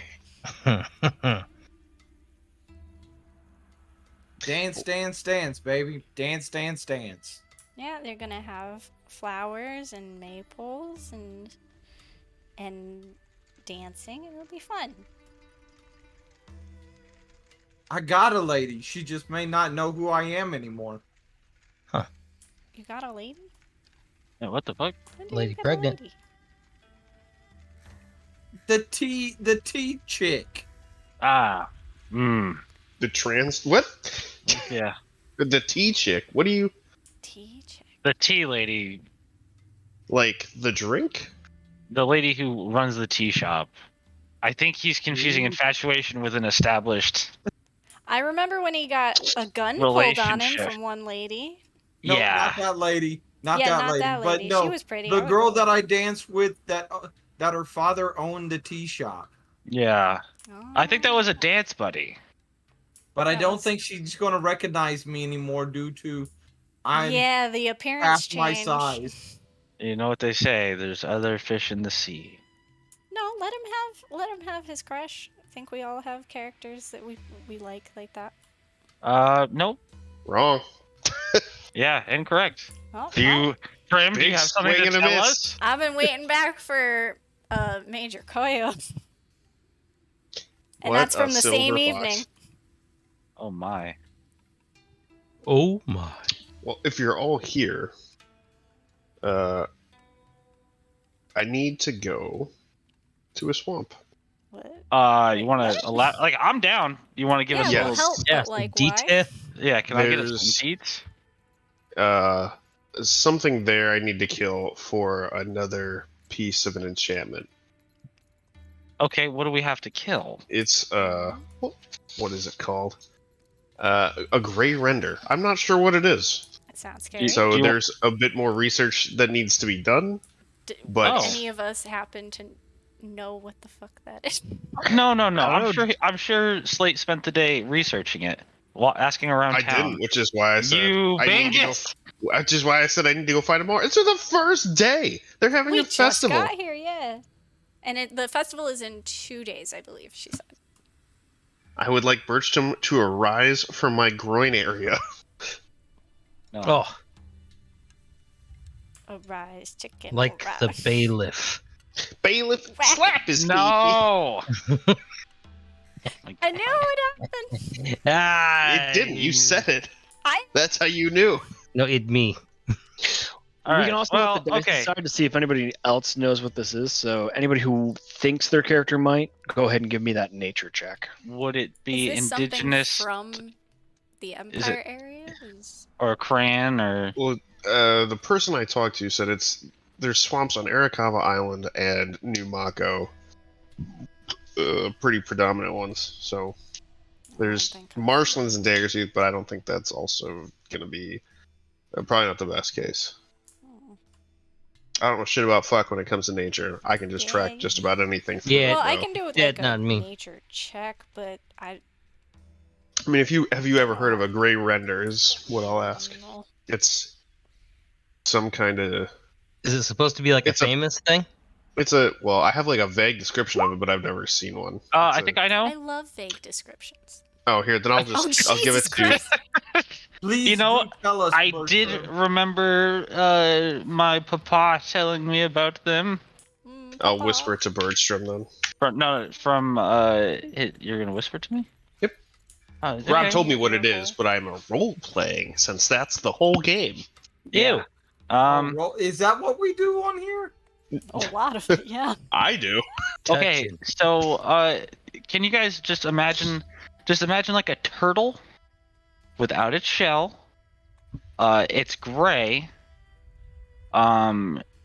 Dance, dance, dance, baby. Dance, dance, dance. Yeah, they're gonna have flowers and maples and dancing, and it'll be fun. I got a lady. She just may not know who I am anymore. You got a lady? Yeah, what the fuck? When did you Lady get a pregnant. lady? The T chick. Ah. Mmm. The trans. What? Yeah. The tea chick. What do you Tea chick. The tea lady. like? The drink? The lady who runs the tea shop. I think he's confusing infatuation with an established. I remember when he got a gun pulled on him Relationship. from one lady. No, Yeah. not that lady. Not Yeah, that not lady. that But lady. no, She was pretty. the I would girl go that with I danced with, that her father owned the tea shop. Yeah. her. I think that was a Oh. dance buddy. But I That don't was- think she's going to recognize me anymore due to I'm Yeah, the appearance half change. my size. You know what they say? There's other fish in the sea. No, let him have his crush. I think we all have characters that we like that. Nope. Wrong. Yeah, incorrect. Oh, Do you, Prim, do you Big have something swing to and a tell miss. us? I've been waiting back for Major Coyote. And What that's from a the silver same fox. evening. Oh my. Oh my. Well, if you're all here, I need to go to a swamp. What? You want to allow? Like, I'm down. You want to give us a Yeah, little? we'll help, Yes. but like, detail. why? Yeah, can I get us There's- some deets? Something there I need to kill for another piece of an enchantment. Okay, what do we have to kill? It's what is it called? A gray render. I'm not sure what it is. That sounds scary. So Do you- there's a bit more research that needs to be done. Would but- any of us happen to know what the fuck that is? No. I don't I'm know. sure. I'm sure Slate spent the day researching it, asking around I town. didn't, which is why I said You I need to go. Vegas! Which is why I said I need to go find more. It's the first day. They're having We a just festival. got here, yeah. And the festival is in 2 days, I believe, she said. I would like Birchton to arise from my groin area. No. Oh, Arise, chicken. like the arise. bailiff. Bailiff, Whack. slap his No. I knew it happened. It didn't. You said it. I- That's how you knew. No, it me. All We right, can also look at the dice okay. side to see if anybody else knows what this is. So anybody who thinks their character might, go ahead and give me that nature check. Would it be Is this indigenous something from the Empire area? or Cran or? Well, the person I talked to said there's swamps on Arakawa Island and New Mako. Pretty predominant ones. So there's marshlands and Daggertooth, but I don't think that's also going to be probably not the best case. I don't know shit about fuck when it comes to nature. I can just Yeah, track just about anything. Through Yeah. it, Well, I though. can do it with Yeah, like a not me. nature check, but I I mean, have you ever heard of a gray render? Is what I'll ask. don't know. It's some kind of. Is it supposed to be like It's a a- famous thing? Well, I have like a vague description of it, but I've never seen one. I think I know. I love vague descriptions. Oh, here, then I'll just Oh, I'll give it Jesus to you. Christ. Please You know, do tell us. I Bertram. did remember my papa telling me about them. I'll Papa. whisper it to Birdstrom then. You're gonna whisper to me? Yep. Oh, Rob okay. told me what it is, but I'm a role playing since that's the whole game. Yeah. Is that what we do on here? A lot of it, yeah. I do. Okay, Touch it. so can you guys just imagine like a turtle without its shell. It's gray.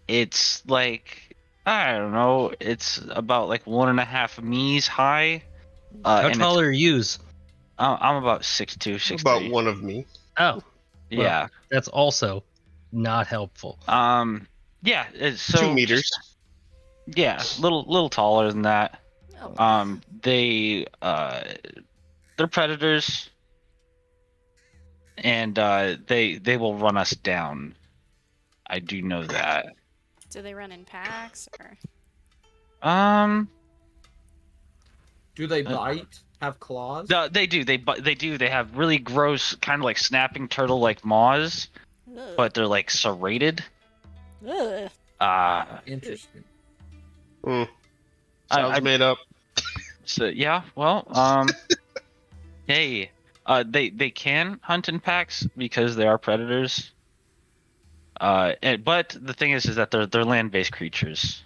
It's like, I don't know, it's about like 1.5 meters high. How and tall are yous? I'm about 6'2", 6'3". About one of me. Oh, Yeah. that's also not helpful. Yeah. So 2 meters. Yeah, little taller than that. Oh, They're predators, and they will run us down. I do know that. do they run in packs or? Do they bite? Have claws? No, they do. They do. They have really gross, kind of like snapping turtle-like maws, Ugh. but they're like serrated. Ugh. Interesting. Sounds made up. So yeah, well, hey, they can hunt in packs because they are predators. But the thing is that they're land-based creatures.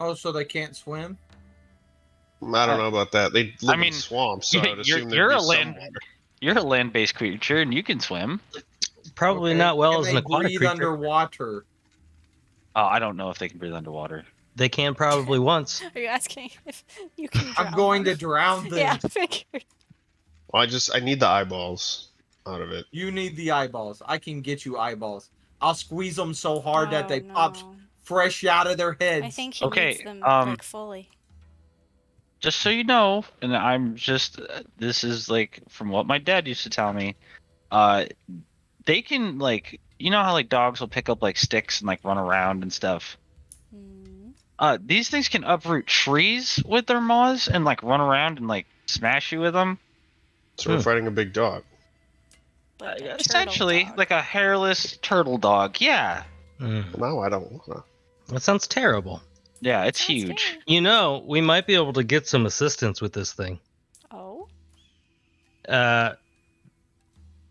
Oh, so they can't swim? I don't know about that. They live mean, in swamps, so I'd you're- assume you're there'd a be land- some water. You're a land-based creature and you can swim. Probably Okay, not well can as an they aquatic breathe creature. underwater? I don't know if they can breathe underwater. They can probably once. Are you asking if you can? I'm drown going to them? drown them. Yeah, figured. Well, I need the eyeballs out of it. You need the eyeballs. I can get you eyeballs. I'll squeeze them so hard that Oh, they pop no. fresh out of their heads. I think he Okay, needs them like fully. Just so you know, and I'm just this is like from what my dad used to tell me. They can like, you know how like dogs will pick up like sticks and like run around and stuff. Mm. These things can uproot trees with their maws and like run around and like smash you with them. So we're fighting a big dog. But a turtle Essentially, dog. like a hairless turtle dog. Yeah, Mm, Well, now I don't wanna. that sounds terrible. yeah, it's Sounds huge. scary. You know, we might be able to get some assistance with this thing. Oh.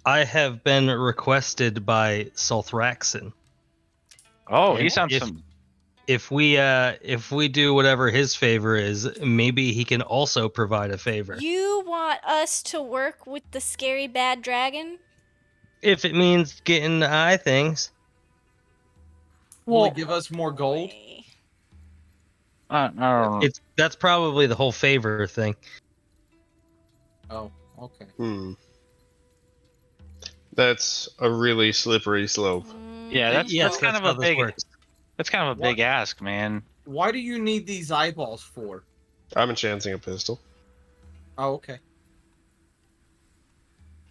I have been requested by Sulthraxon. Oh, he And sounds if- some. if we do whatever his favor is, maybe he can also provide a favor. You want us to work with the scary bad dragon? If it means getting the eye things. Will Well, he give us more gold? Boy. I don't know. That's probably the whole favor thing. Oh, okay. That's a really slippery slope. Yeah, that's Yes, kind that's of how a this big. works. That's kind of a big ask, man. Why do you need these eyeballs for? I'm enchanting a pistol, Oh, okay.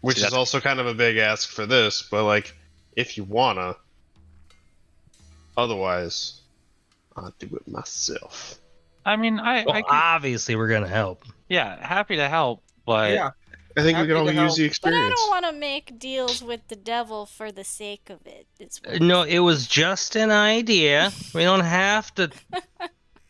which See, is that's- also kind of a big ask for this. But like, if you wanna, otherwise, I'll do it myself. I mean, I Well, could, obviously we're gonna help. yeah, happy to help, but Yeah. I think we Happy can all to use help. the But I experience. don't want to make deals with the devil for the sake of it. No, it was just an idea. We don't have to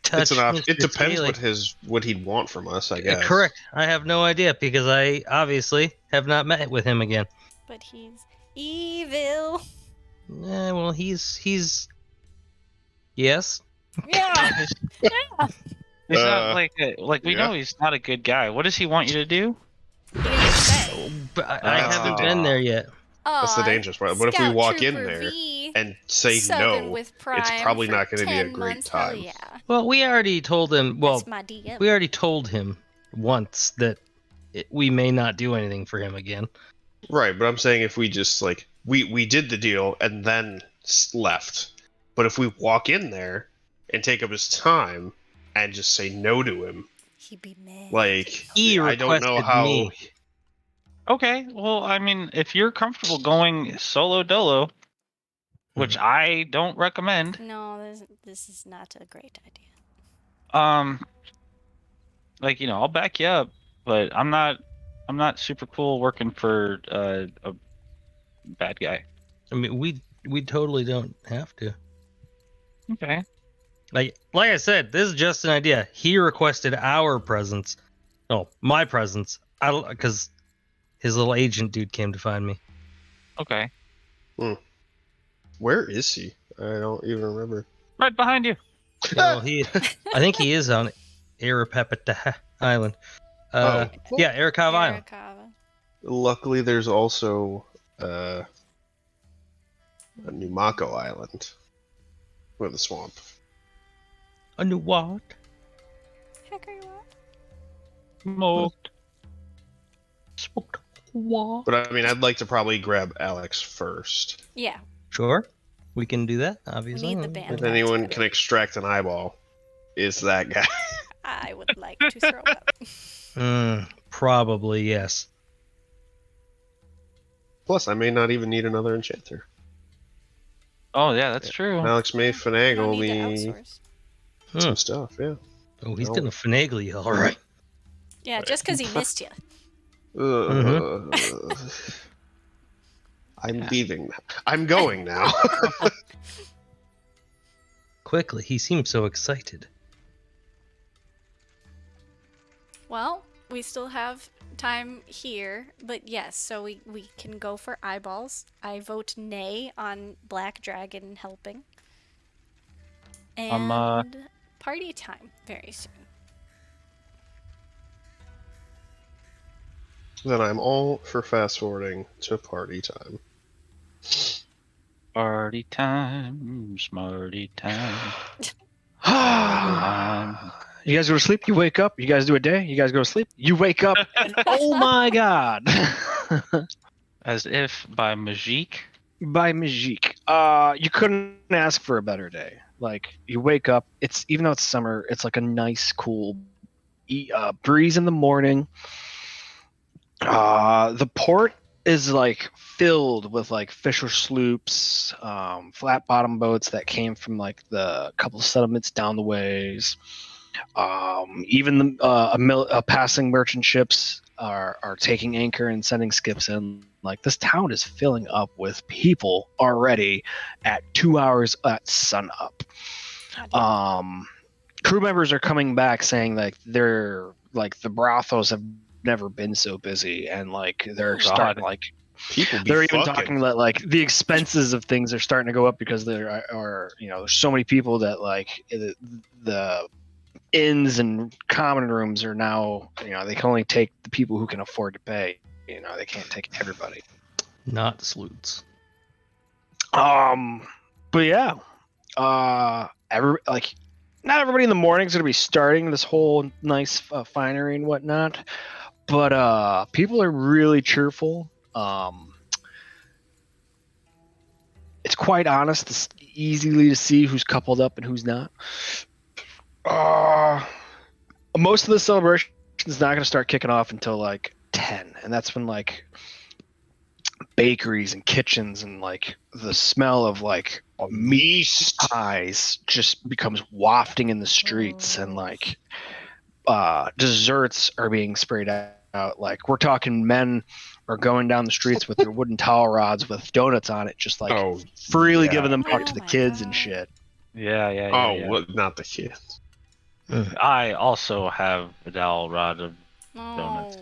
touch. It's an option. It Mr. depends Staley. what he'd want from us, I guess. Correct. I have no idea because I obviously have not met with him again. But he's evil. Well, he's. Yes. Yeah. he's not like we yeah. know he's not a good guy. What does he want you to do? He didn't say. But I That's the haven't thing. been there yet. That's the Aw, dangerous part. What if we Scout walk in Trooper there V, and say subbing no? with Prime It's probably for not going to be a 10 great months. Hell time. yeah. Well, we already told him. Well, That's my DM. we already told him once that we may not do anything for him again. Right, but I'm saying if we just like we did the deal and then left, but if we walk in there and take up his time and just say no to him, He'd be mad. like He I don't know requested how. me. Okay, well, I mean, if you're comfortable going solo dolo, which I don't recommend, No, this is not a great idea. like I'll back you up, but I'm not super cool working for a bad guy. I mean, we totally don't have to. Okay. Like I said, this is just an idea. He requested our presence. No, my presence. Because his little agent dude came to find me. Okay. Where is he? I don't even remember. Right behind you. Well, I think he is on Arapepeta Island. Oh. Yeah, Arakav Island. Arakawa. Luckily, there's also a Numako Island with a swamp. A new what? Heck are you at? Smoked. Smoked what? But I mean, I'd like to probably grab Alex first. Yeah, Sure, we can do that. we Obviously. need the band. If back anyone together. can extract an eyeball, is that guy. I would like to throw up. Probably yes. Plus, I may not even need another enchanter. Oh yeah, that's true. Alex may You don't finagle need to me outsource. some stuff, yeah. Oh, he's No. gonna finagle you, all right. Yeah, just because he missed you. I'm leaving. I'm going now. Quickly, he seems so excited. Well, we still have time here, but yes, so we can go for eyeballs. I vote nay on Black Dragon helping. And party time very soon. Then I'm all for fast forwarding to party time. Party time, smarty time. You guys go to sleep, you wake up, you guys do a day, you guys go to sleep, you wake up, and oh my god. As if by magique. By Magique. You couldn't ask for a better day. Like, you wake up, it's even though it's summer, it's like a nice, cool breeze in the morning. The port is like filled with like fisher sloops, flat bottom boats that came from like the couple settlements down the ways. Even the passing merchant ships are taking anchor and sending skips in. Like, this town is filling up with people already at 2 hours at sunup. Crew members are coming back saying like they're like the brothels have never been so busy, and like they're starting like People be They're even fucking. talking that like the expenses of things are starting to go up because there are there's so many people that like the inns and common rooms are now they can only take the people who can afford to pay. They can't take everybody. Not salutes. But yeah, not everybody in the morning is going to be starting this whole nice finery and whatnot, but people are really cheerful. It's quite honest. It's easily to see who's coupled up and who's not. Most of the celebration is not going to start kicking off until like 10, and that's when like bakeries and kitchens and like the smell of like meat pies just becomes wafting in the streets, and like desserts are being sprayed out. Like we're talking men are going down the streets with their wooden towel rods with donuts on it, just like freely giving them out to the kids and shit. Yeah. What? Not the kids. I also have a dowel rod of donuts.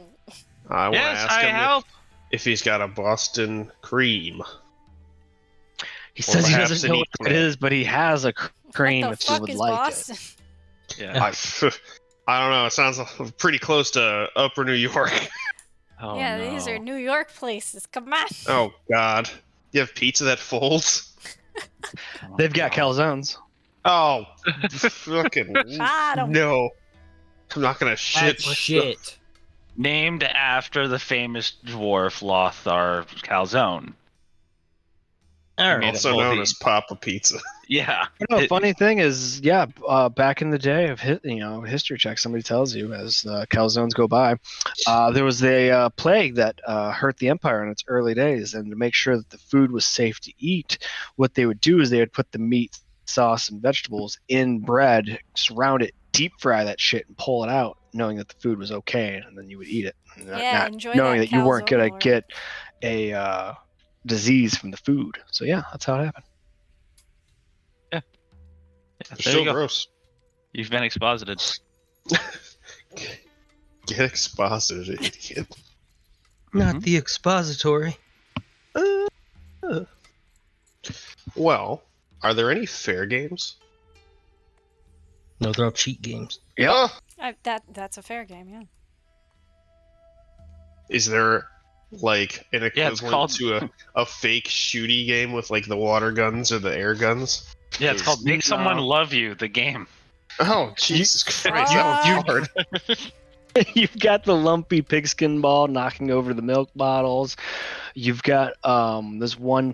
I want to Yes, ask I him help. if he's got a Boston cream. He says he perhaps doesn't an know what that eclair. is, but he has a cream What if the you fuck would is like Boston? Yeah. I don't know. It sounds pretty close to Upper New York. Oh, Yeah, no. these are New York places. Come on. Oh God! You have pizza that folds? Oh, They've got God. calzones. Oh, fucking Got 'em. no! I'm not gonna shit. That's shit. Named after the famous dwarf Lothar calzone. All right. Made Also of known moldy- as Papa Pizza. Yeah. Funny thing is, back in the day of history check, somebody tells you as calzones go by, there was a plague that hurt the empire in its early days, and to make sure that the food was safe to eat, what they would do is they would put the meat, sauce, and vegetables in bread, surround it, deep fry that shit, and pull it out, knowing that the food was okay, and then you would eat it, Yeah, not enjoy knowing that that you weren't calzone gonna lore. get a disease from the food. So yeah, that's how it happened. They're There still you go. gross. You've been exposited. Get exposited, idiot. Not the expository. Well, are there any fair games? No, they're all cheat games. Yep. That's a fair game, yeah. Is there like an Yeah, it's equivalent called- to a fake shooty game with like the water guns or the air guns? Yeah, it's called Make Someone No. Love You, the game. Oh, Jesus Christ, Fuck. that was hard. You've got the lumpy pigskin ball knocking over the milk bottles. You've got this one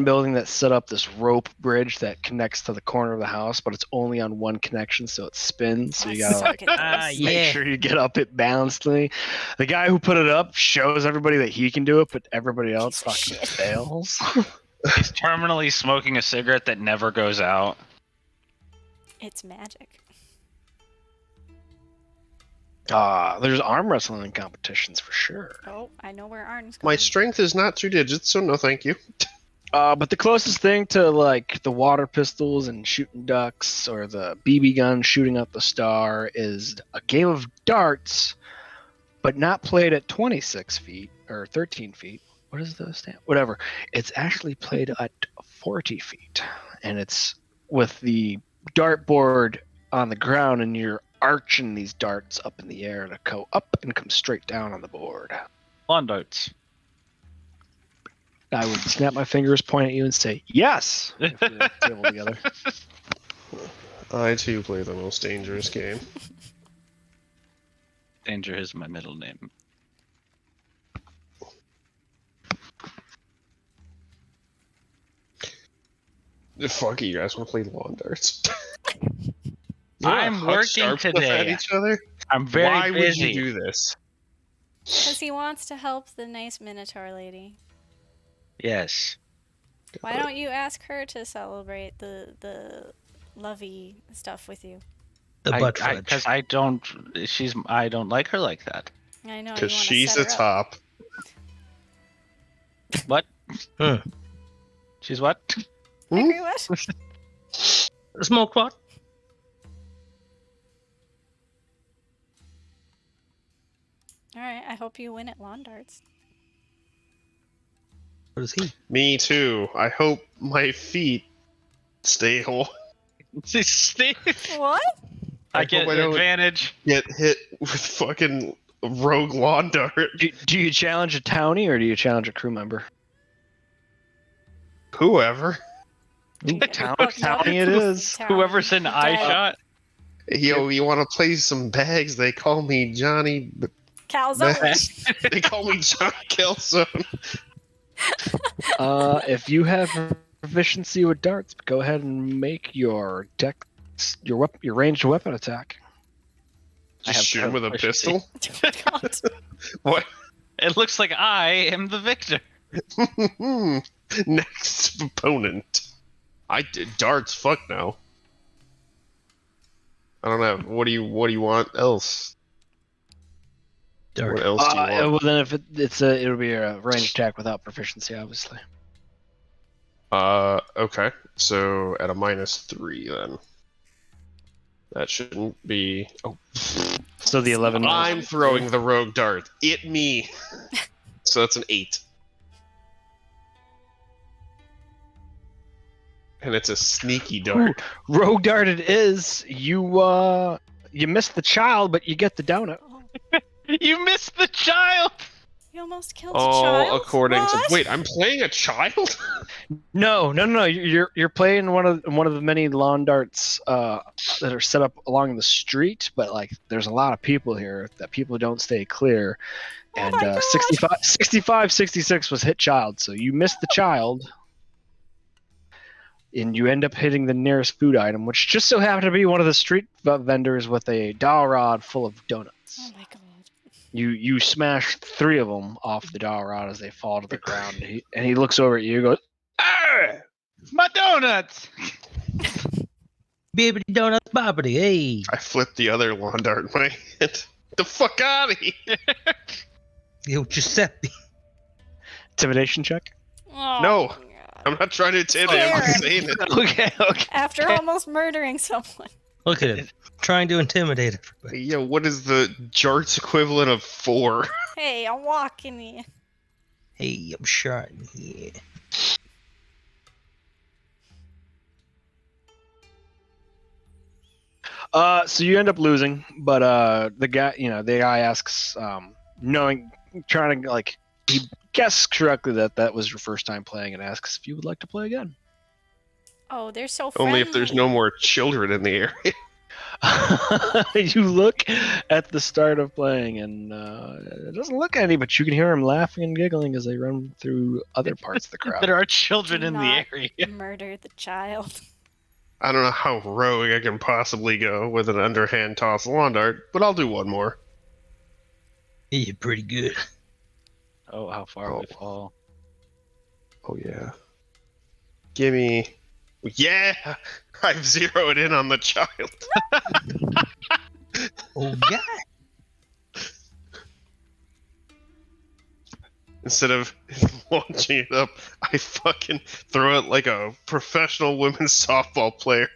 building that set up this rope bridge that connects to the corner of the house, but it's only on one connection, so it spins. So you gotta Suck like at this. make sure you get up it balancedly. The guy who put it up shows everybody that he can do it, but everybody else Piece of fucking shit. fails. He's terminally smoking a cigarette that never goes out. It's magic. There's arm wrestling competitions for sure. Oh, I know where Arn's My going. strength is not 2 digits, so no thank you. But the closest thing to like the water pistols and shooting ducks or the BB gun shooting up the star is a game of darts, but not played at 26 feet or 13 feet. What is the stand? Whatever. It's actually played at 40 feet, and it's with the dartboard on the ground, and you're arching these darts up in the air to go up and come straight down on the board. Lawn darts. I would snap my fingers, point at you, and say, yes! If we were at the table together. I too play the most dangerous game. Danger is my middle name. Fuck it, you guys want to play lawn darts? I'm working today. At each other? I'm very Why busy. would you do this? Because he wants to help the nice Minotaur lady. Yes. Why don't you ask her to celebrate the lovey stuff with you? The butt fudge. Because I don't like her like that. I know. Because you wanna she's set the her up. top. What? Hmm. She's what? I agree what? Smoke pot. All right. I hope you win at lawn darts. So does he. Me too. I hope my feet stay whole. What? I get hope I don't advantage. get hit with fucking rogue lawn dart. Do you challenge a townie or do you challenge a crew member? Whoever. Townie it is. Whoever's in eye Dead. shot. Yo, you want to play some bags? They call me Johnny. Calzone. They call me Johnny Calzone. If you have proficiency with darts, go ahead and make your your ranged weapon attack. Just shoot him with a proficiency. pistol? Oh, God. What? It looks like I am the victor. Next opponent. I did darts. Fuck no. I don't have. What do you want else? Dart. What else do you want? Well, then if it'll be a ranged attack without proficiency, obviously. Okay. So at a -3 then. That shouldn't be. Oh, So the 11. I'm throwing the rogue dart. It me. So that's an 8. And it's a sneaky dart. Rogue dart it is. You missed the child, but you get the donut. You missed the child. You almost killed a child. All according What? to. Wait, I'm playing a child? No. You're playing one of the many lawn darts that are set up along the street, but like there's a lot of people here that people don't stay clear. Oh And my God. 66 was hit child, so you missed the child. And you end up hitting the nearest food item, which just so happened to be one of the street vendors with a dowel rod full of donuts. Oh my God. You smash 3 of them off the dowel rod as they fall to the ground. And he looks over at you and goes, "Ah!" My donuts. Bibbidi donuts bobbidi, hey. I flipped the other lawn dart in my hand. The fuck out of here! Yo, Giuseppe. Intimidation check. Oh, No. my God. I'm not trying to intimidate. I'm just Scare saying it. Okay. After almost murdering someone. Look at him. Trying to intimidate everybody. Yo, what is the jarts equivalent of 4? Hey, I'm walking here. Hey, I'm shot in here. So you end up losing, but the guy asks, trying to like, he guesses correctly that was your first time playing, and asks if you would like to play again. Oh, they're so friendly. Only if there's no more children in the area. You look at the start of playing, and it doesn't look any, but you can hear him laughing and giggling as they run through other parts of the crowd. There are children Do in the not area. Murder the child. I don't know how rogue I can possibly go with an underhand toss lawn dart, but I'll do one more. Hey, you're pretty good. Oh, how far we fall. Oh, yeah. Gimme. Yeah! I've zeroed in on the child. Oh, yeah. Instead of launching it up, I fucking throw it like a professional women's softball player.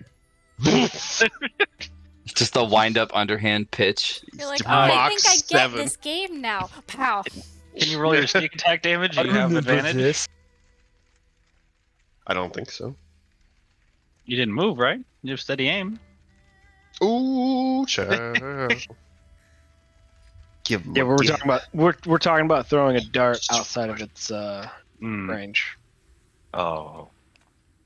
Just a wind-up underhand pitch. You're like, oh, Mach I think I get 7. this game now. Pow. Can you roll your sneak attack damage? You have advantage. I don't think so. You didn't move, right? You have steady aim. Ooh, child. Give him Yeah, a we're gift. we're talking about throwing a dart outside of its range. Oh.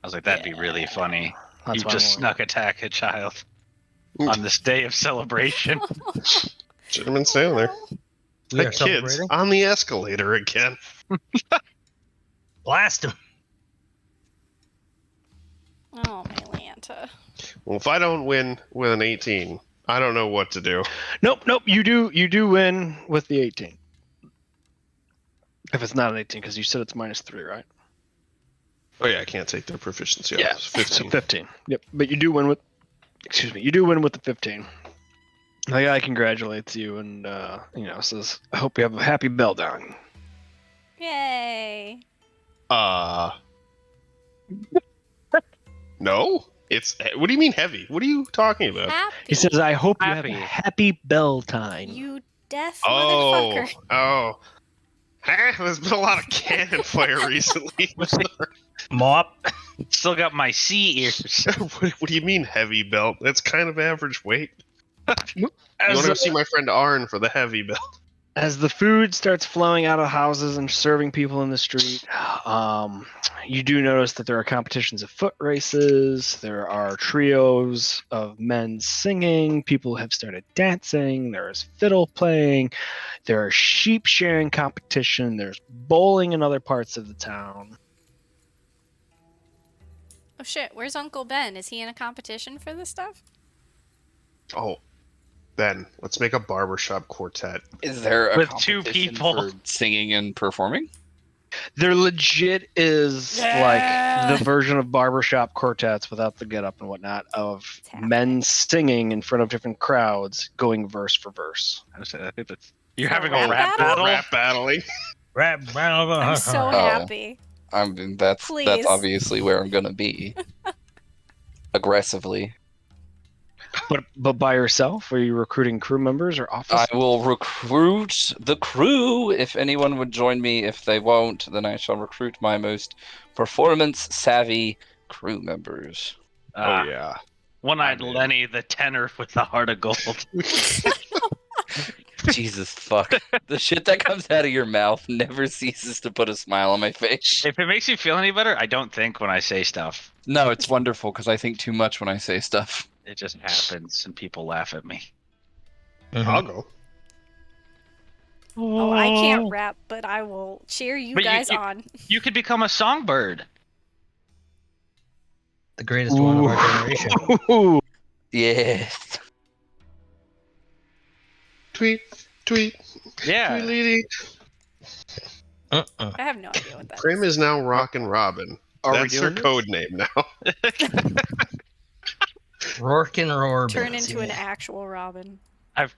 I was like, that'd be really funny. That's You why just I'm snuck attack a child on this day of celebration. Should have been saying there. We The are kids celebrating. on the escalator again. Blast him. Oh, my Lanta. Well, if I don't win with an 18, I don't know what to do. Nope. You do win with the 18. If it's not an 18, because you said it's -3, right? Oh yeah, I can't take their proficiency off. Yeah, It's 15. So 15. Yep. But you do win with. Excuse me. You do win with the 15. The guy congratulates you and says, "I hope you have a happy Belltine." Yay. No? It's. What do you mean heavy? What are you talking about? Happy. He says, "I hope you Happy. have a happy Belltine." You deaf Oh. motherfucker. Oh. Huh? there's been a lot of cannon fire recently. Mop. Still got my sea ears. What do you mean heavy belt? That's kind of average weight. You As, want to see my friend Arn for the heavy belt? as the food starts flowing out of houses and serving people in the street, you do notice that there are competitions of foot races. There are trios of men singing. People have started dancing. There is fiddle playing. There are sheep shearing competition. There's bowling in other parts of the town. Oh shit, where's Uncle Ben? Is he in a competition for this stuff? Oh, Ben, let's make a barbershop quartet. Is there a With two competition people. for singing and performing? There legit is like the version of barbershop quartets without the get up and whatnot of It's happening. men singing in front of different crowds going verse for verse. I think that's, you're So having rap a rap battle? battle? Rap battling. Rap battle. I'm so happy. I mean, that's Please. obviously where I'm gonna be. Aggressively. But by yourself? Are you recruiting crew members or officers? I will recruit the crew if anyone would join me. If they won't, then I shall recruit my most performance-savvy crew members. Oh yeah. One-eyed I did. Lenny, the tenor with the heart of gold. Jesus fuck. The shit that comes out of your mouth never ceases to put a smile on my face. If it makes you feel any better, I don't think when I say stuff. No, it's wonderful because I think too much when I say stuff. It just happens and people laugh at me. I'll go. Oh, I can't rap, but I will cheer you But guys on. You could become a songbird. The greatest one of our generation. Ooh. Yes. Tweet, tweet, Yeah. tweet. I have no idea what that Prim is. is now Rockin' Robin. Are we That's her doing this? code name now. Rourke and Roar. Turn into an actual Robin.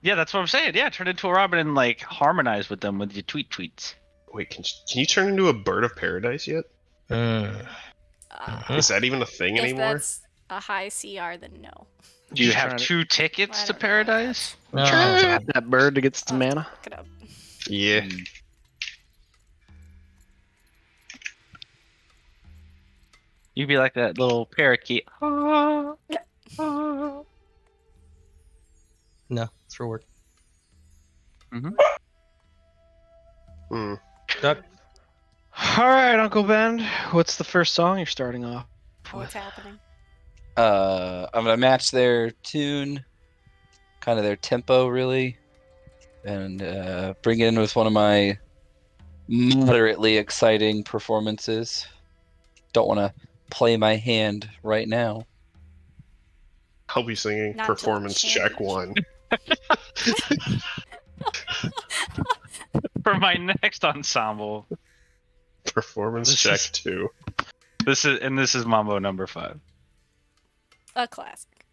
Yeah, that's what I'm saying. Yeah, turn into a robin and like harmonize with them with your tweets. Wait, can you turn into a bird of paradise yet? Is that even a thing If anymore? that's a high CR, then no. Do you Just have trying to- 2 tickets I to don't know. paradise? No. Trap that bird to get some mana. Look it up. Yeah. You'd be like that little parakeet. No, it's for work. Hmm. Duck. All right, Uncle Ben. What's the first song you're starting off? What's happening? I'm gonna match their tune, kind of their tempo, really, and bring it in with one of my moderately exciting performances. Don't want to play my hand right now. I'll be singing Not till performance check change. 1. For my next ensemble, Performance check 2. this is Mambo number 5. A classic.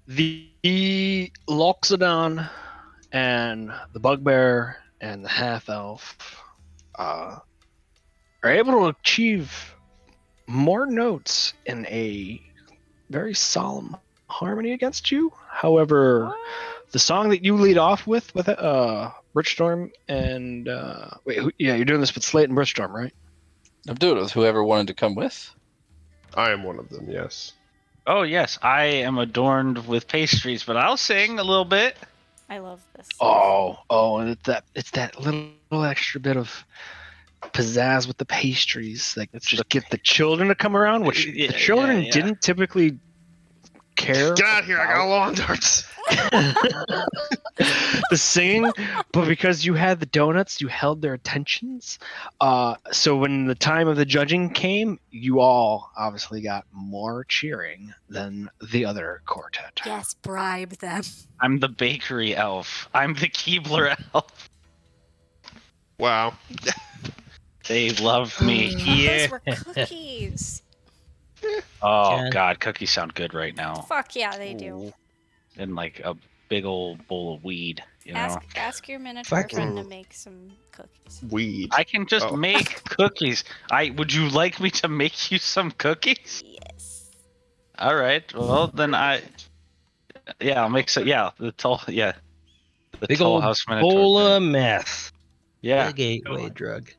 The Loxodon and the Bugbear and the Half Elf are able to achieve more notes in a very solemn harmony against you. However, the song that you lead off with Britchstorm and you're doing this with Slate and Britchstorm, right? I'm doing it with whoever wanted to come with. I am one of them, yes. Oh yes, I am adorned with pastries, but I'll sing a little bit. I love this. And it's that little extra bit of pizzazz with the pastries, like just get the children to come around, which Yeah, the children yeah. didn't typically care. Get out of here, I got lawn darts. The singing, but because you had the donuts, you held their attentions. So when the time of the judging came, you all obviously got more cheering than the other quartet. Yes, bribe them. I'm the bakery elf. I'm the Keebler elf. Wow. They love me. Those were cookies. Oh Jen. god, cookies sound good right now. Fuck yeah, they do. In like a big old bowl of weed, you know. Ask your Minotaur Fuck. friend to make some cookies. Weed. I can just Oh. make cookies. Would you like me to make you some cookies? Yes. All right. Well, then I'll make some. Yeah, the The Big Toll old House Minotaur bowl pit. of meth. Yeah. The gateway drug.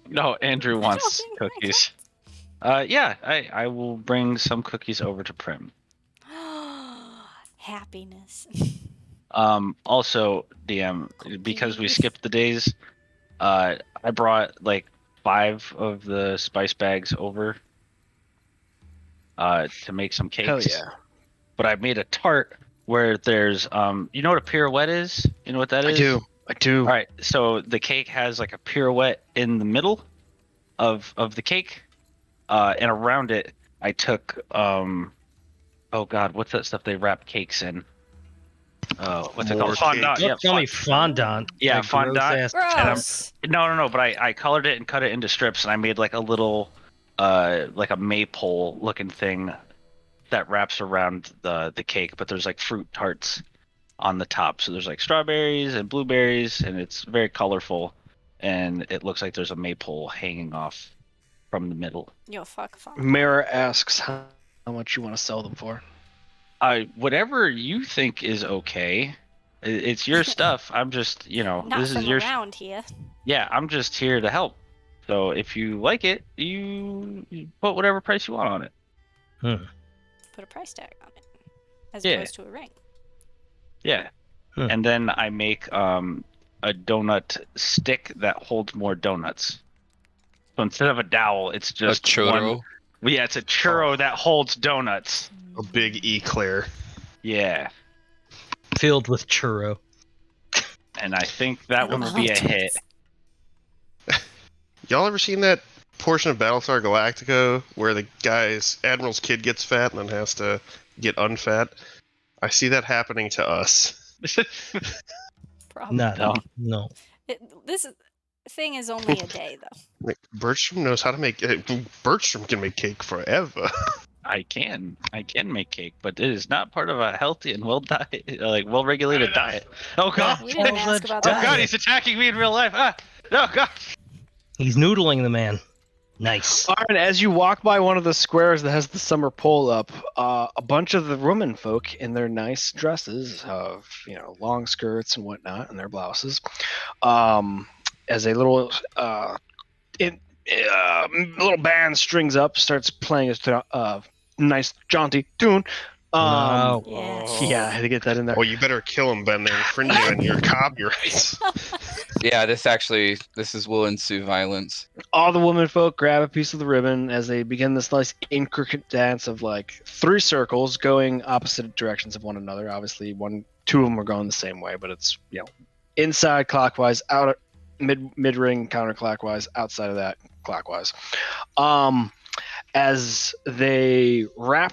No, Andrew wants think cookies. Yeah, I will bring some cookies over to Prim. Happiness. Also, DM, because we skipped the days, I brought like 5 of the spice bags over to make some cakes. Hell yeah. But I made a tart where there's you know what a pirouette is? You know what that is? I do. All right, so the cake has like a pirouette in the middle of the cake, and around it I took oh god, what's that stuff they wrap cakes in? What's it More called? Fondant. cake. Yeah, Tell me fondant. Yeah, That gross fondant. ass Gross. No, but I colored it and cut it into strips, and I made like a little like a maypole looking thing that wraps around the cake, but there's like fruit tarts on the top. So there's like strawberries and blueberries, and it's very colorful, and it looks like there's a maypole hanging off from the middle. Yo, fuck. Mara asks how much you want to sell them for. Whatever you think is okay. It's your stuff. I'm just, Not this from is your. around here. Yeah, I'm just here to help. So if you like it, you put whatever price you want on it. Put a price tag on it, as Yeah. opposed to a ring. Yeah. Hmm. And then I make a donut stick that holds more donuts. So instead of a dowel, it's A just churro. Well, yeah, it's a churro that holds donuts. A big eclair. Yeah. filled with churro. And I think that one will be a hit. Y'all ever seen that portion of Battlestar Galactica where the guy's Admiral's kid gets fat and then has to get unfat? I see that happening to us. Probably. No. This thing is only a day, though. Like, Bertram knows how to make. Bertram can make cake forever. I can make cake, but it is not part of a healthy and well-regulated diet. Oh god! We didn't ask about Oh that. god, he's attacking me in real life! Ah! Oh god! He's noodling the man. Nice. Arn, as you walk by one of the squares that has the summer pole up, a bunch of the women folk in their nice dresses of, long skirts and whatnot, and their blouses, as a little little band strings up, starts playing a nice jaunty tune. No. Yes. Yeah, I had to get that in there. Oh, you better kill him, Ben. They're infringing on your copyrights. Yeah, this will ensue violence. All the women folk grab a piece of the ribbon as they begin this nice intricate dance of like 3 circles going opposite directions of one another. Obviously, 2 of them are going the same way, but it's inside clockwise, out mid ring counterclockwise, outside of that clockwise. As they wrap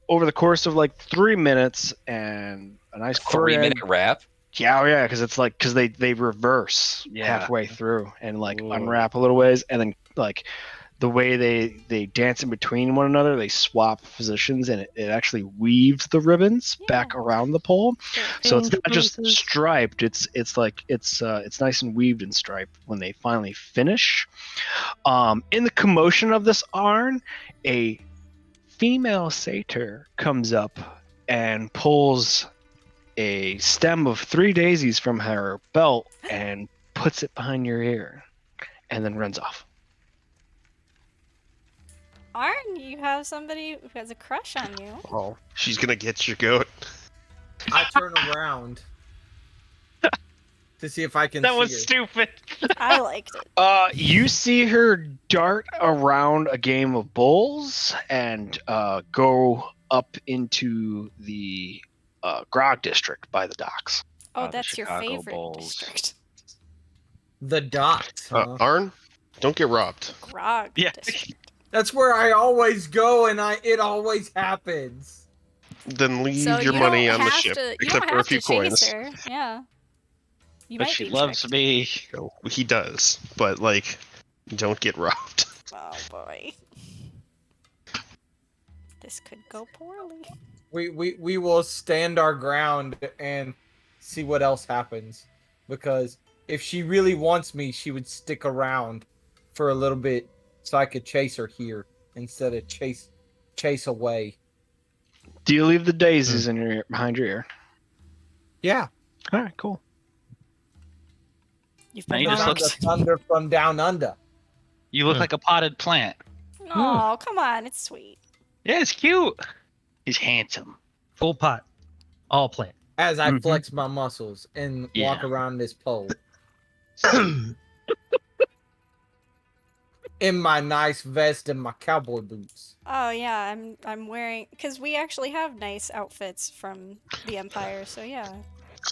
over the course of like 3 minutes and a nice 3-minute rap. Yeah, because they reverse halfway through and like unwrap a little ways, and then like the way they dance in between one another, they swap positions, and it actually weaves the ribbons back around the pole, so it's not just striped. It's nice and weaved and striped when they finally finish. In the commotion of this Arn, a female satyr comes up and pulls a stem of 3 daisies from her belt and puts it behind your ear and then runs off. Arn, you have somebody who has a crush on you. Oh, she's gonna get your goat. I turn around to see if I can That see was her. stupid. I liked it. You see her dart around a game of bowls and go up into the grog district by the docks. Oh, the that's your Chicago favorite Bulls. district. The dots. Huh? Arn, don't get robbed. Grog Yeah. district. That's where I always go, and it always happens. Then leave So your you money don't on the have ship, to, you except don't for a have few to chase coins. her. Yeah. You But might she be loves tricked. me. No, he does, but like, don't get robbed. Oh boy. This could go poorly. We will stand our ground and see what else happens. Because if she really wants me, she would stick around for a little bit so I could chase her here instead of chase away. Do you leave the daisies in behind your ear? Yeah. All right, cool. You've Now been you just Sound look- the thunder from down under. You look like a potted plant. Oh, come on, it's sweet. Yeah, it's cute. He's handsome. Full pot. All plant. As I Mhm. flex my muscles and walk Yeah. around this pole. In my nice vest and my cowboy boots. Oh yeah, I'm wearing because we actually have nice outfits from the Empire. So yeah.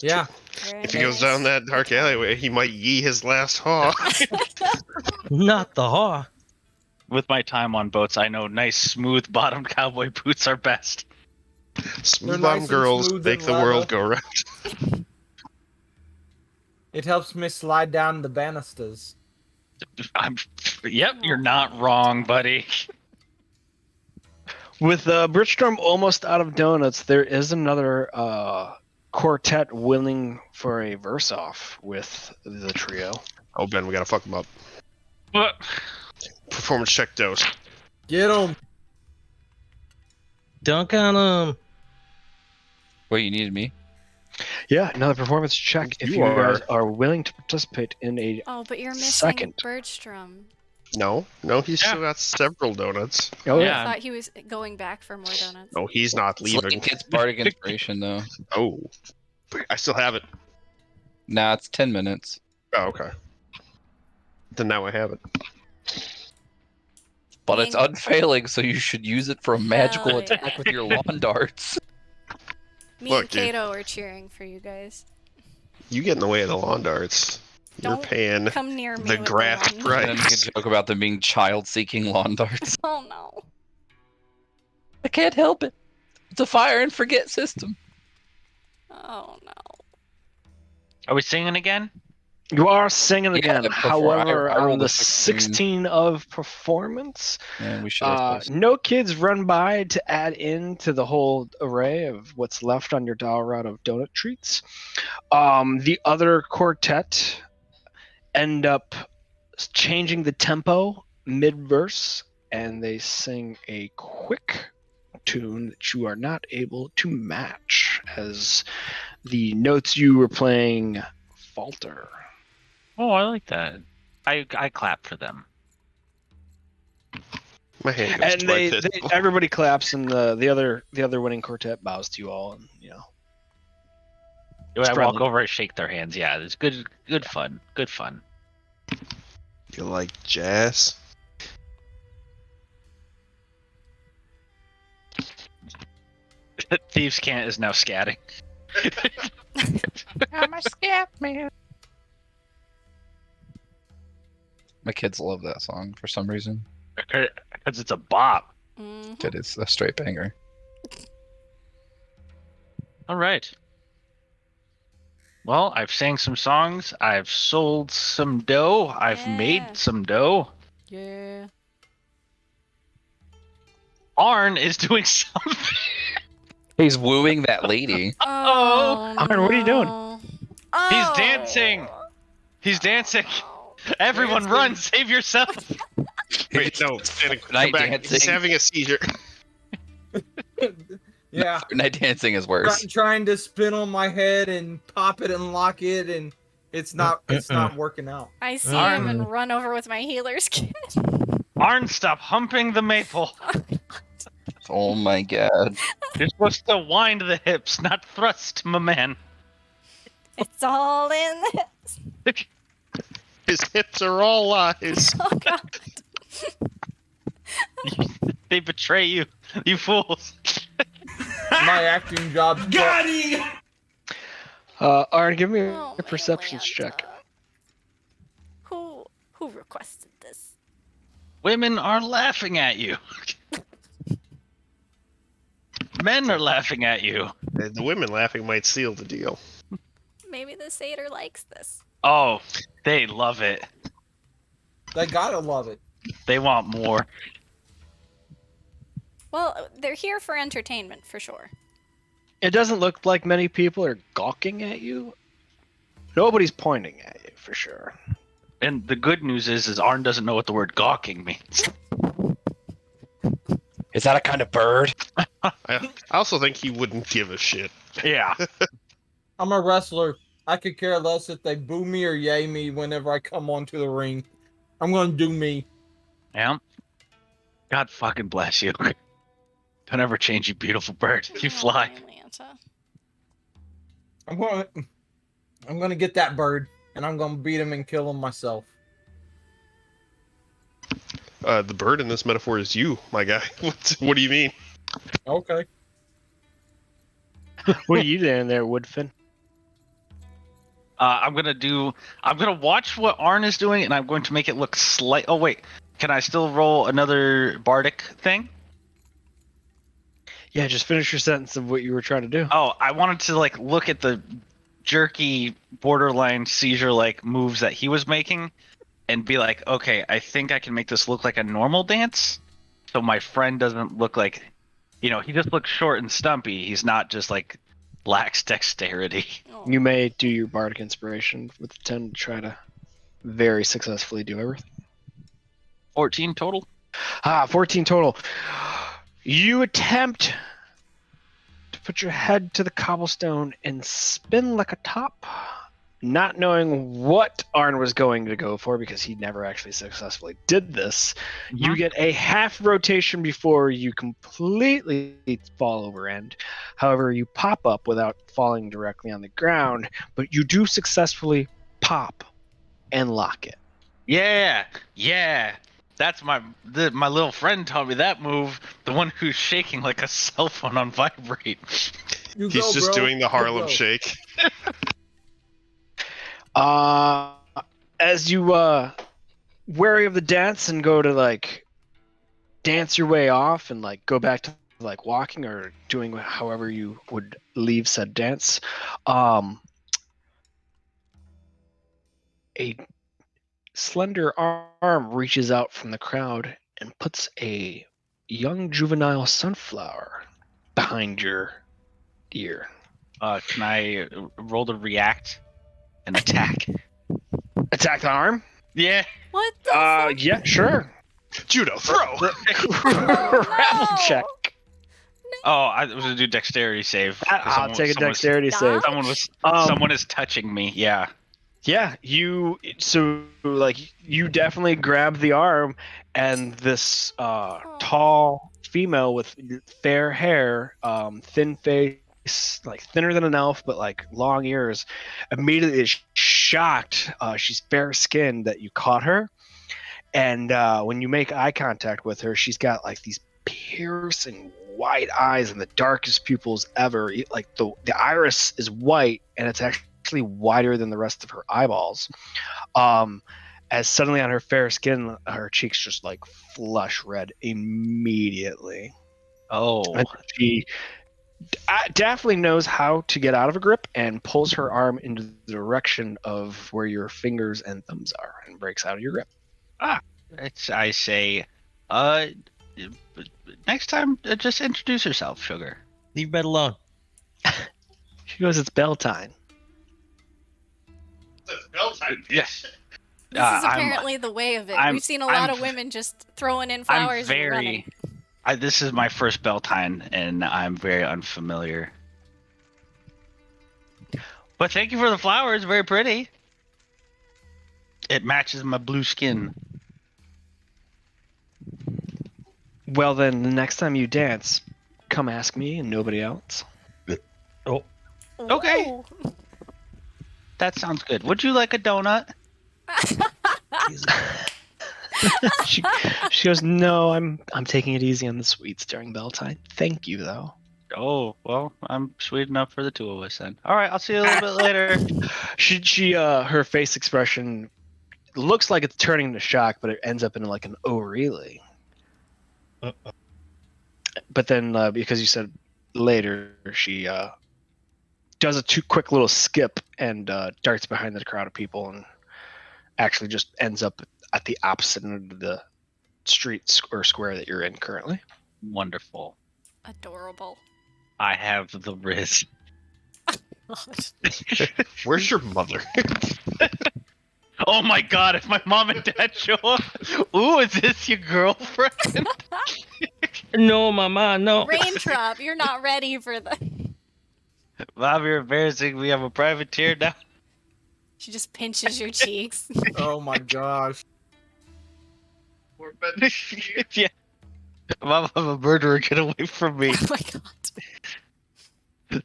Yeah. Wearing If he a goes down nice that dark attire. alleyway, he might yee his last haw. Not the haw. With my time on boats, I know nice smooth bottomed cowboy boots are best. Smooth nice bottom and girls smooth make and the world leather. go round. It helps me slide down the banisters. Yep, you're not wrong, buddy. With Bridgestorm almost out of donuts, there is another quartet willing for a verse off with the trio. Oh, Ben, we gotta fuck him up. But Performance check dose. Get them. Dunk on him. Wait, you needed me? Yeah, another performance check if You you guys are willing to participate in a. Oh, but you're missing Second. Bergstrom. No, he's still got several donuts. Oh I Yeah. thought he was going back for more donuts. No, he's not It's like leaving. it's bardic inspiration though. Oh, I still have it. Nah, it's 10 minutes. Oh, okay. Then now I have it. But it's Dang. unfailing, so you should use it for a magical Hell attack yeah. with your lawn darts. Me Look, and dude. Kato are cheering for you guys. You get in the way of the lawn darts. You're Don't paying Come near me. the with graft the lawn. And then make a price. joke about them being child-seeking lawn darts. Oh no. I can't help it. It's a fire and forget system. Oh no. are we singing again? You are singing Yeah, again. before However, I rolled on a the 16. 16 of performance, Yeah, we should have posted. no kids run by to add in to the whole array of what's left on your dial route of donut treats. The other quartet end up changing the tempo mid-verse, and they sing a quick tune that you are not able to match as the notes you were playing falter. Oh, I like that. I clap for them. My hand goes And to my they pistol. everybody claps, and the other winning quartet bows to you all, and I walk friendly. over and shake their hands. Yeah, it's good fun. Good fun. You like jazz? Thieves' Cant is now scatting. I'm a scat man. My kids love that song for some reason. Because it's a bop. Mhm. It is a straight banger. All right. Well, I've sang some songs. I've sold some dough. I've Yeah. made some dough. Yeah. Arn is doing something. He's wooing that lady. Oh, Arn, what are you doing? no. He's Oh. dancing. He's dancing. Oh. Everyone Dancing. run. Save yourself. Wait, no. Come Night back. dancing. He's having a seizure. Yeah. Night dancing is worse. Trying to spin on my head and pop it and lock it, and it's not working out. I see Arn. him and run over with my healer's kit. Arn, stop humping the maple. Oh my god. You're supposed to wind the hips, not thrust, my man. It's all in this. His hips are all lies. Oh god. They betray you, you fools. My acting job. Arn, give me Oh, a perceptions Atlanta. check. Who requested this? Women are laughing at you. Men are laughing at you. The women laughing might seal the deal. Maybe the satyr likes this. Oh, they love it. They gotta love it. They want more. Well, they're here for entertainment for sure. It doesn't look like many people are gawking at you. Nobody's pointing at you for sure. And the good news is Arn doesn't know what the word gawking means. Is that a kind of bird? I also think he wouldn't give a shit. Yeah. I'm a wrestler. I could care less if they boo me or yay me whenever I come onto the ring. I'm gonna do me. Yeah. God fucking bless you. Don't ever change, you beautiful bird. You fly. Atlanta. I'm gonna get that bird, and I'm gonna beat him and kill him myself. The bird in this metaphor is you, my guy. What do you mean? Okay. What are you doing there, Woodfin? I'm gonna watch what Arn is doing, and I'm going to make it look slight. Oh wait, can I still roll another bardic thing? Yeah, just finish your sentence of what you were trying to do. Oh, I wanted to like look at the jerky, borderline seizure like moves that he was making, and be like, okay, I think I can make this look like a normal dance, so my friend doesn't look like, he just looks short and stumpy. He's not just like lacks dexterity. Oh. You may do your bardic inspiration with the 10 to try to very successfully do everything. 14 total. 14 total. You attempt to put your head to the cobblestone and spin like a top, not knowing what Arn was going to go for because he never actually successfully did this. You get a half rotation before you completely fall over end. However, you pop up without falling directly on the ground, but you do successfully pop and lock it. Yeah. That's my little friend taught me that move. The one who's shaking like a cell phone on vibrate. He's just doing the Harlem Shake. As you wary of the dance and go to like dance your way off and like go back to like walking or doing however you would leave said dance, a slender arm reaches out from the crowd and puts a young juvenile sunflower behind your ear. Can I roll to react and attack? Attack the arm? Yeah. What the fuck? Yeah, sure. Judo throw. Rattle check. Oh, I was gonna do dexterity save. I'll take a dexterity save. Someone is touching me. Yeah. Yeah, you definitely grab the arm, and this tall female with fair hair, thin face, like thinner than an elf, but like long ears, immediately is shocked. She's fair skinned that you caught her, and when you make eye contact with her, she's got like these piercing white eyes and the darkest pupils ever. Like the iris is white, and it's actually wider than the rest of her eyeballs. As suddenly on her fair skin, her cheeks just like flush red immediately. Oh. And she definitely knows how to get out of a grip and pulls her arm into the direction of where your fingers and thumbs are and breaks out of your grip. I say, next time, just introduce yourself, Sugar. Leave bed alone. She goes, it's Belltine. Yes. This is apparently the way of it. We've seen a lot of women just throwing in flowers and running. This is my first Belltine, and I'm very unfamiliar. But thank you for the flowers. Very pretty. It matches my blue skin. Well, then, the next time you dance, come ask me and nobody else. Oh. Okay. Ooh. That sounds good. Would you like a donut? she goes, no, I'm taking it easy on the sweets during Belltine. Thank you, though. Oh, well, I'm sweet enough for the two of us then. All right, I'll see you a little bit later. She her face expression looks like it's turning into shock, but it ends up in like an oh really. But then because you said later, she does a quick little skip and darts behind the crowd of people and actually just ends up at the opposite end of the street or square that you're in currently. Wonderful. Adorable. I have the Riz. Where's your mother? Oh my god, if my mom and dad show up. Ooh, is this your girlfriend? No, mama, no. Raindrop, you're not ready for the. Mom, you're embarrassing me. I'm a privateer now. She just pinches your cheeks. Oh my gosh. Yeah. Mom, I'm a murderer. Get away from me. Oh my god.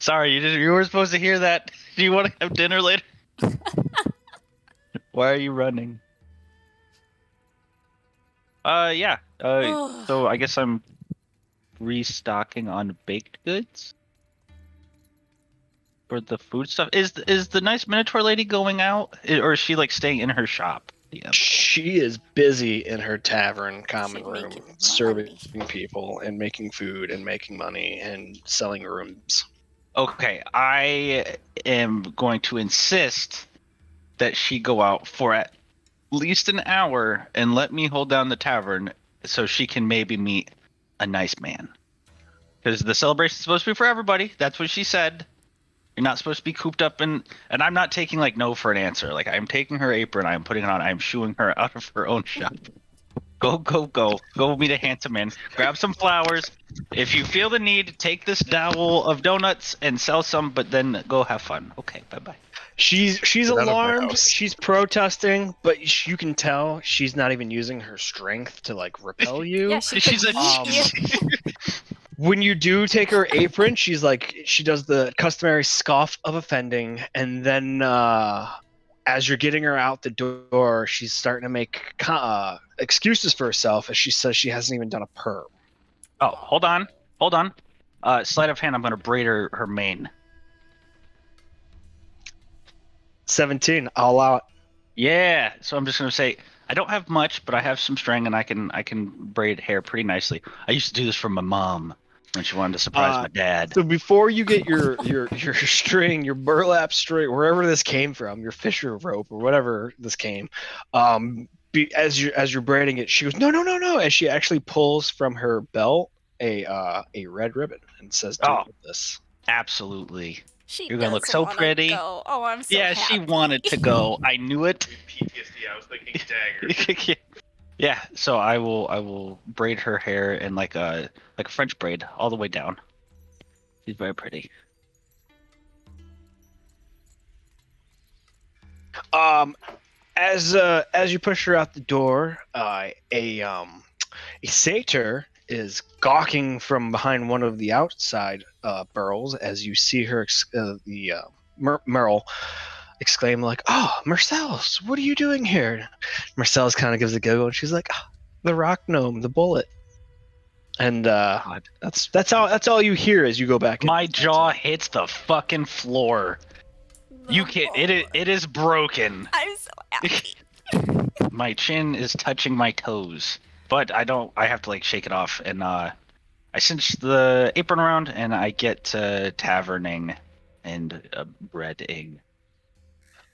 Sorry, you were supposed to hear that. Do you want to have dinner later? Why are you running? Yeah. So I guess I'm restocking on baked goods for the food stuff. Is the nice Minotaur lady going out, or is she like staying in her shop? Yeah. She is busy in her tavern common She's room, making serving money. people and making food and making money and selling rooms. Okay, I am going to insist that she go out for at least an hour and let me hold down the tavern so she can maybe meet a nice man. Because the celebration's supposed to be for everybody. That's what she said. You're not supposed to be cooped up in. And I'm not taking like no for an answer. Like I'm taking her apron, I'm putting it on, I'm shooing her out of her own shop. Go meet a handsome man. Grab some flowers. If you feel the need, take this dowel of donuts and sell some, but then go have fun. Okay, bye-bye. She's Get out of my alarmed. house. She's protesting, but you can tell she's not even using her strength to like repel you. Yeah, she She's could a eat you. When you do take her apron, she does the customary scoff of offending, and then as you're getting her out the door, she's starting to make excuses for herself as she says she hasn't even done a perm. Oh, hold on. Sleight of hand, I'm going to braid her mane. 17, I'll allow it. Yeah, so I'm just going to say, I don't have much, but I have some string, and I can braid hair pretty nicely. I used to do this for my mom when she wanted to surprise my dad. So before you get your string, your burlap string, wherever this came from, your Fisher rope or whatever this came, as you're braiding it, she goes no, and she actually pulls from her belt a red ribbon and says, "Do with this." Absolutely. She You're gonna look does so wanna pretty. Go. Oh, I'm so Yeah, happy. she wanted to go. I knew it. PTSD. I was thinking dagger. Yeah, so I will braid her hair in like a French braid all the way down. She's very pretty. As you push her out the door, a satyr is gawking from behind one of the outside burrows as you see her Merle exclaim like, "Oh, Marcellus, what are you doing here?" Marcellus kind of gives a giggle and she's like, "Oh, the rock gnome, the bullet." And that's all you hear as you go back. My jaw hits the fucking floor. You can't. It is broken. I'm so happy. My chin is touching my toes, but I don't. I have to like shake it off, and I cinch the apron around, and I get to taverning and breading.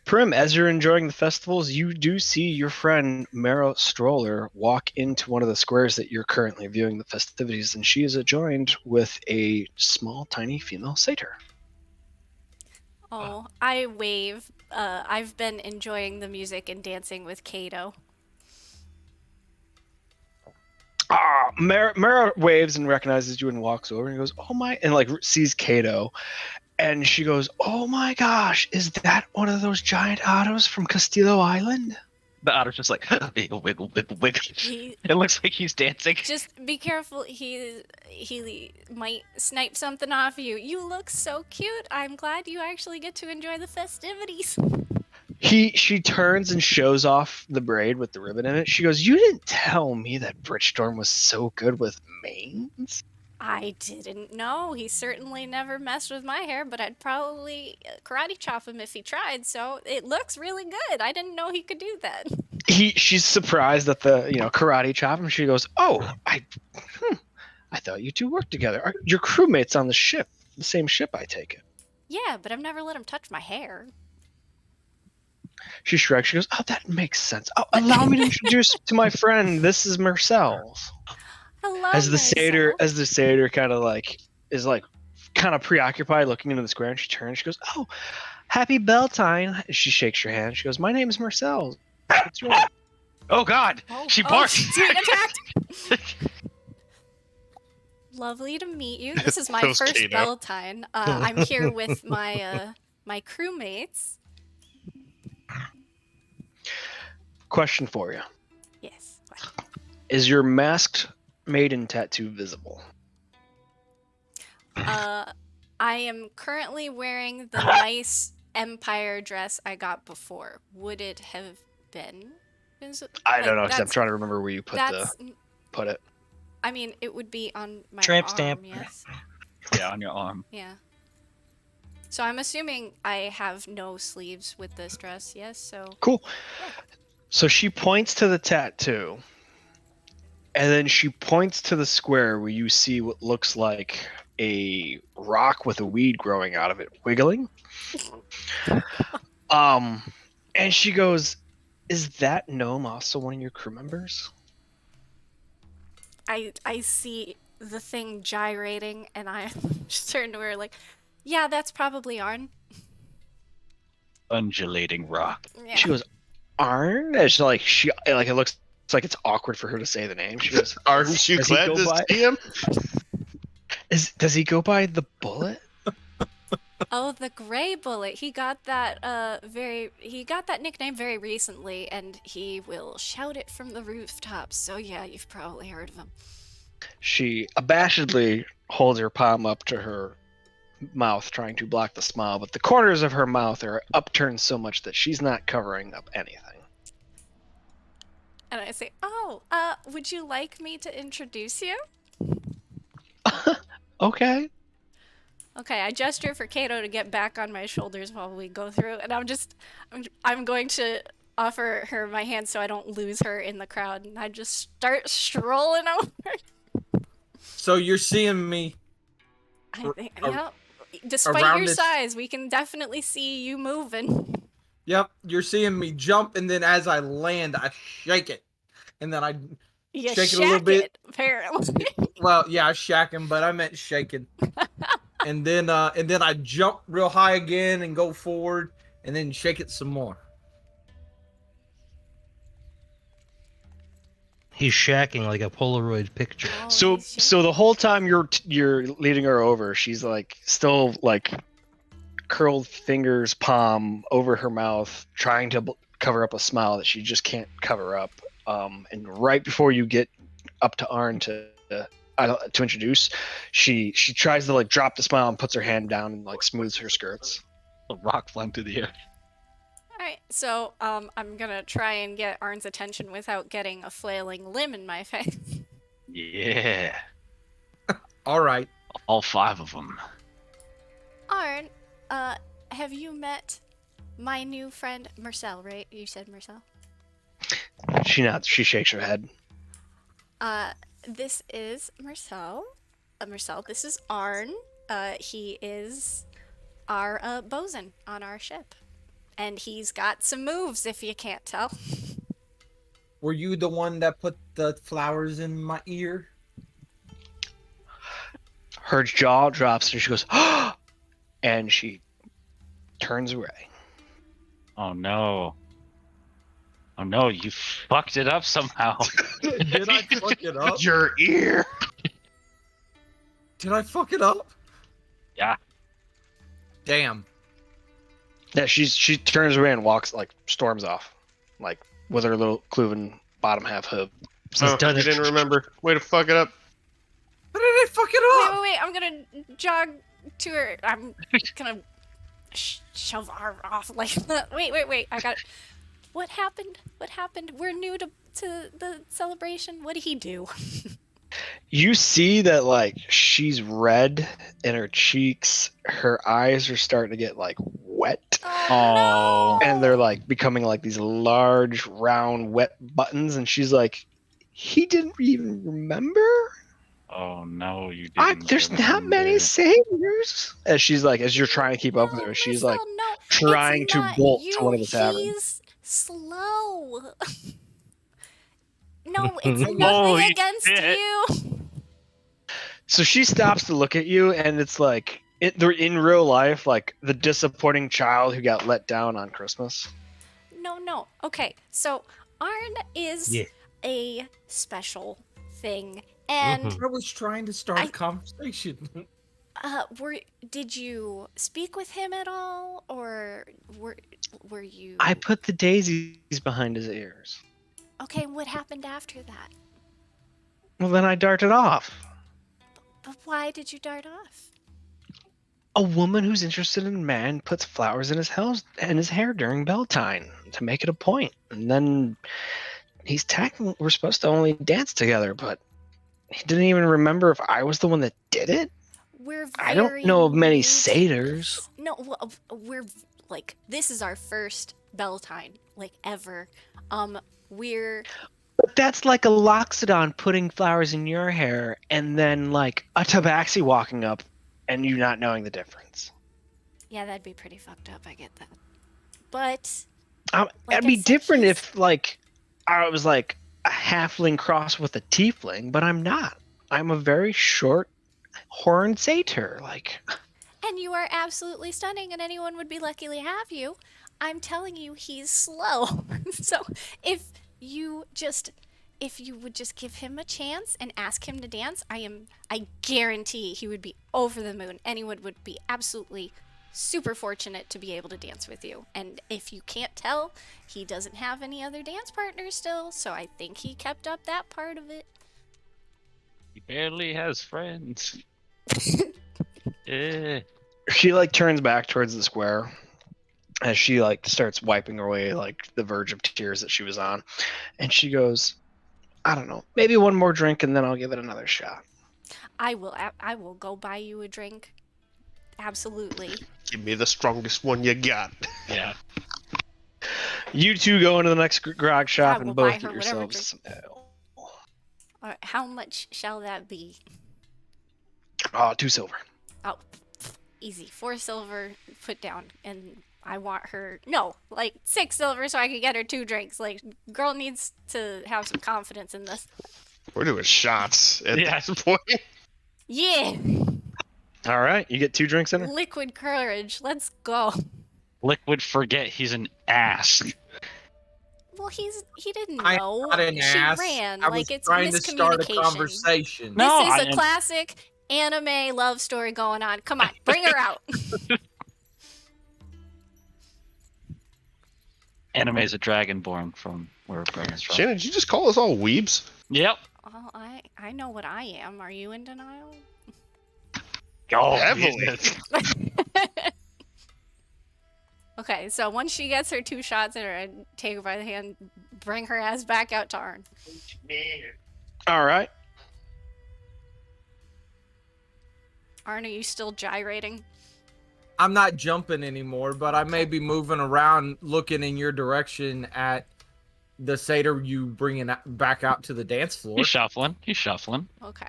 Prim, as you're enjoying the festivals, you do see your friend Mara Stroller walk into one of the squares that you're currently viewing the festivities, and she is adjoined with a small, tiny female satyr. Oh, I wave. I've been enjoying the music and dancing with Kato. Mara waves and recognizes you and walks over and goes, "Oh my," and like sees Kato, and she goes, "Oh my gosh, is that one of those giant otters from Castillo Island?" The otter's just like wiggle, wiggle, wiggle, wiggle. It looks like he's dancing. Just be careful. He might snipe something off you. You look so cute. I'm glad you actually get to enjoy the festivities. She turns and shows off the braid with the ribbon in it. She goes, "You didn't tell me that Bridgestorm was so good with manes." I didn't know. He certainly never messed with my hair, but I'd probably karate chop him if he tried, so it looks really good. I didn't know he could do that. She's surprised at the karate chop, and she goes, "Oh, I thought you two worked together. Your crewmates on the ship, the same ship, I take it." Yeah, but I've never let him touch my hair. She shrugs. She goes, "Oh, that makes sense. Oh, allow me to introduce to my friend. This is Marcellus." Hello, As the satyr kind of preoccupied, looking into the square, and she turns. She goes, "Oh, happy Belltine." She shakes your hand. She goes, "My name is Marcellus. What's yours?" Oh God! She barked. She attacked. lovely to meet you. This is my That was first Kato. Belltine. I'm here with my my crewmates. Question for you: Yes. is your masked maiden tattoo visible? I am currently wearing the nice Empire dress I got before. Would it have been? I don't know, 'cause I'm trying to remember where you put it. I mean, it would be on my Tramp arm, stamp. yes. Yeah, on your arm. Yeah. So I'm assuming I have no sleeves with this dress, yes? So Cool. So she points to the tattoo, and then she points to the square where you see what looks like a rock with a weed growing out of it, wiggling. And she goes, "Is that gnome also one of your crew members?" I see the thing gyrating, and I just turn to her like, yeah, that's probably Arn. Undulating rock. Yeah. She goes, "Arn?" And she it looks like it's awkward for her to say the name. She goes, Aren't you Does he glad go to by- see him? does he go by the Bullet? Oh, the Gray Bullet. He got that nickname very recently, and he will shout it from the rooftops. So yeah, you've probably heard of him. She abashedly holds her palm up to her mouth, trying to block the smile, but the corners of her mouth are upturned so much that she's not covering up anything. And I say, "Oh, would you like me to introduce you?" Okay. Okay, I gesture for Kato to get back on my shoulders while we go through, and I'm going to offer her my hand so I don't lose her in the crowd, and I just start strolling over. So you're seeing me. I think, Ar- yeah. Despite around your this- size, we can definitely see you moving. Yep, you're seeing me jump, and then as I land, I shake it, and then I You shake it a little shack bit. it, apparently. Well, yeah, I shacking, but I meant shaking. and then I jump real high again and go forward, and then shake it some more. He's shacking like a Polaroid picture. Oh, So he's shaking. the whole time you're leading her over, she's like still like curled fingers, palm over her mouth, trying to cover up a smile that she just can't cover up. And right before you get up to Arn to introduce, she tries to like drop the smile and puts her hand down and like smooths her skirts. The rock flying through the air. Alright, so I'm gonna try and get Arn's attention without getting a flailing limb in my face. Yeah. All right. All 5 of them. Arn, have you met my new friend Marcel, right? You said Marcel? She nods. She shakes her head. This is Marcel. Marcel, this is Arn. He is our bosun on our ship. And he's got some moves, if you can't tell. Were you the one that put the flowers in my ear? Her jaw drops and she goes, and she turns away. Oh no. Oh no, you fucked it up somehow. Did I fuck it up? Your ear. Did I fuck it up? Yeah. Damn. Yeah, she turns away and walks, like storms off, like with her little cloven bottom half hoof. Oh, done you it. didn't remember. Way to fuck it up. How did I fuck it up? Wait, I'm gonna jog to her. I'm gonna shove her off like that. Wait, I got. What happened? We're new to the celebration. What did he do? You see that like she's red in her cheeks. Her eyes are starting to get like wet, Oh, no! and they're like becoming like these large, round, wet buttons. And she's like, "He didn't even remember." Oh no, you didn't. There's not many saviors. As you're trying to keep up with her, she's like Marcel, no, trying it's to not bolt you. to one of the taverns. He's slow. No, it's Holy nothing against shit. you. So she stops to look at you, and it's like they're in real life, like the disappointing child who got let down on Christmas. No. Okay, so Arn is Yeah. a special thing, And Mhm. I was trying to start I- a conversation. did you speak with him at all, or were you? I put the daisies behind his ears. Okay, what happened after that? Well, then I darted off. But why did you dart off? A woman who's interested in a man puts flowers in his hair during Belltine to make it a point, and then he's technically we're supposed to only dance together, but he didn't even remember if I was the one that did it. We're I don't very know of many new to satyrs. this. No, well, we're like this is our first Belltine, like ever. We're But that's like a Loxodon putting flowers in your hair, and then like a Tabaxi walking up, and you not knowing the difference. yeah, that'd be pretty fucked up. I get that, but It'd I be said, different he's- if like I was like a halfling cross with a tiefling, but I'm not. I'm a very short horned satyr. Like, and you are absolutely stunning, and anyone would be lucky to have you. I'm telling you, he's slow. So if you would just give him a chance and ask him to dance, I guarantee he would be over the moon. Anyone would be absolutely super fortunate to be able to dance with you. And if you can't tell, he doesn't have any other dance partners still, so I think he kept up that part of it. He barely has friends. Eh. she like turns back towards the square as she like starts wiping away like the verge of tears that she was on, and she goes, I don't know, maybe one more drink and then I'll give it another shot. I will go buy you a drink. Absolutely. Give me the strongest one you got. Yeah. You two go into the next grog shop I will and buy both her get whatever yourselves some ale. All right, how much shall that be? 2 silver. Oh, easy. 4 silver put down. And I want her, no, like 6 silver so I can get her 2 drinks. Like, girl needs to have some confidence in this. We're doing shots at Yeah. this point. Yeah, All right, you get 2 drinks in her. liquid courage. Let's go. Liquid forget he's an ass. Well, he didn't I'm know. not an She ass. ran. I like, was it's trying to start a miscommunication. conversation. No, This is I- a classic anime love story going on. Come on, bring her out. Anime's a dragonborn from where Brennan's from. Shannon, did you just call us all weebs? Yep. Well, I know what I am. Are you in denial? Oh, Heavily. Jesus. Okay, so once she gets her 2 shots in her, I take her by the hand, bring her ass back out to Arn. All right. Arn, are you still gyrating? I'm not jumping anymore, but I may be moving around, looking in your direction at the satyr you bringing back out to the dance floor. He's shuffling. He's shuffling. Okay.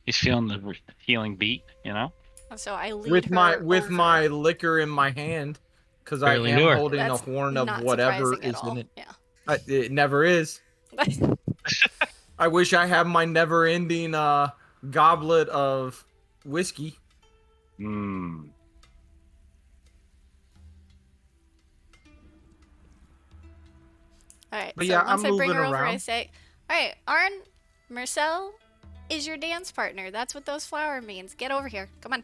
He's feeling the healing beat, you know? So I lead with my her over. liquor in my hand, because I Barely am knew her. holding That's a horn of not whatever surprising at is all. in it. Yeah. It never is. I wish I had my never-ending goblet of whiskey. Hmm. All right. But so yeah, once I'm I bring her moving over, I around. say, "All right, Arn, Marcel is your dance partner. That's what those flower means. Get over here. Come on,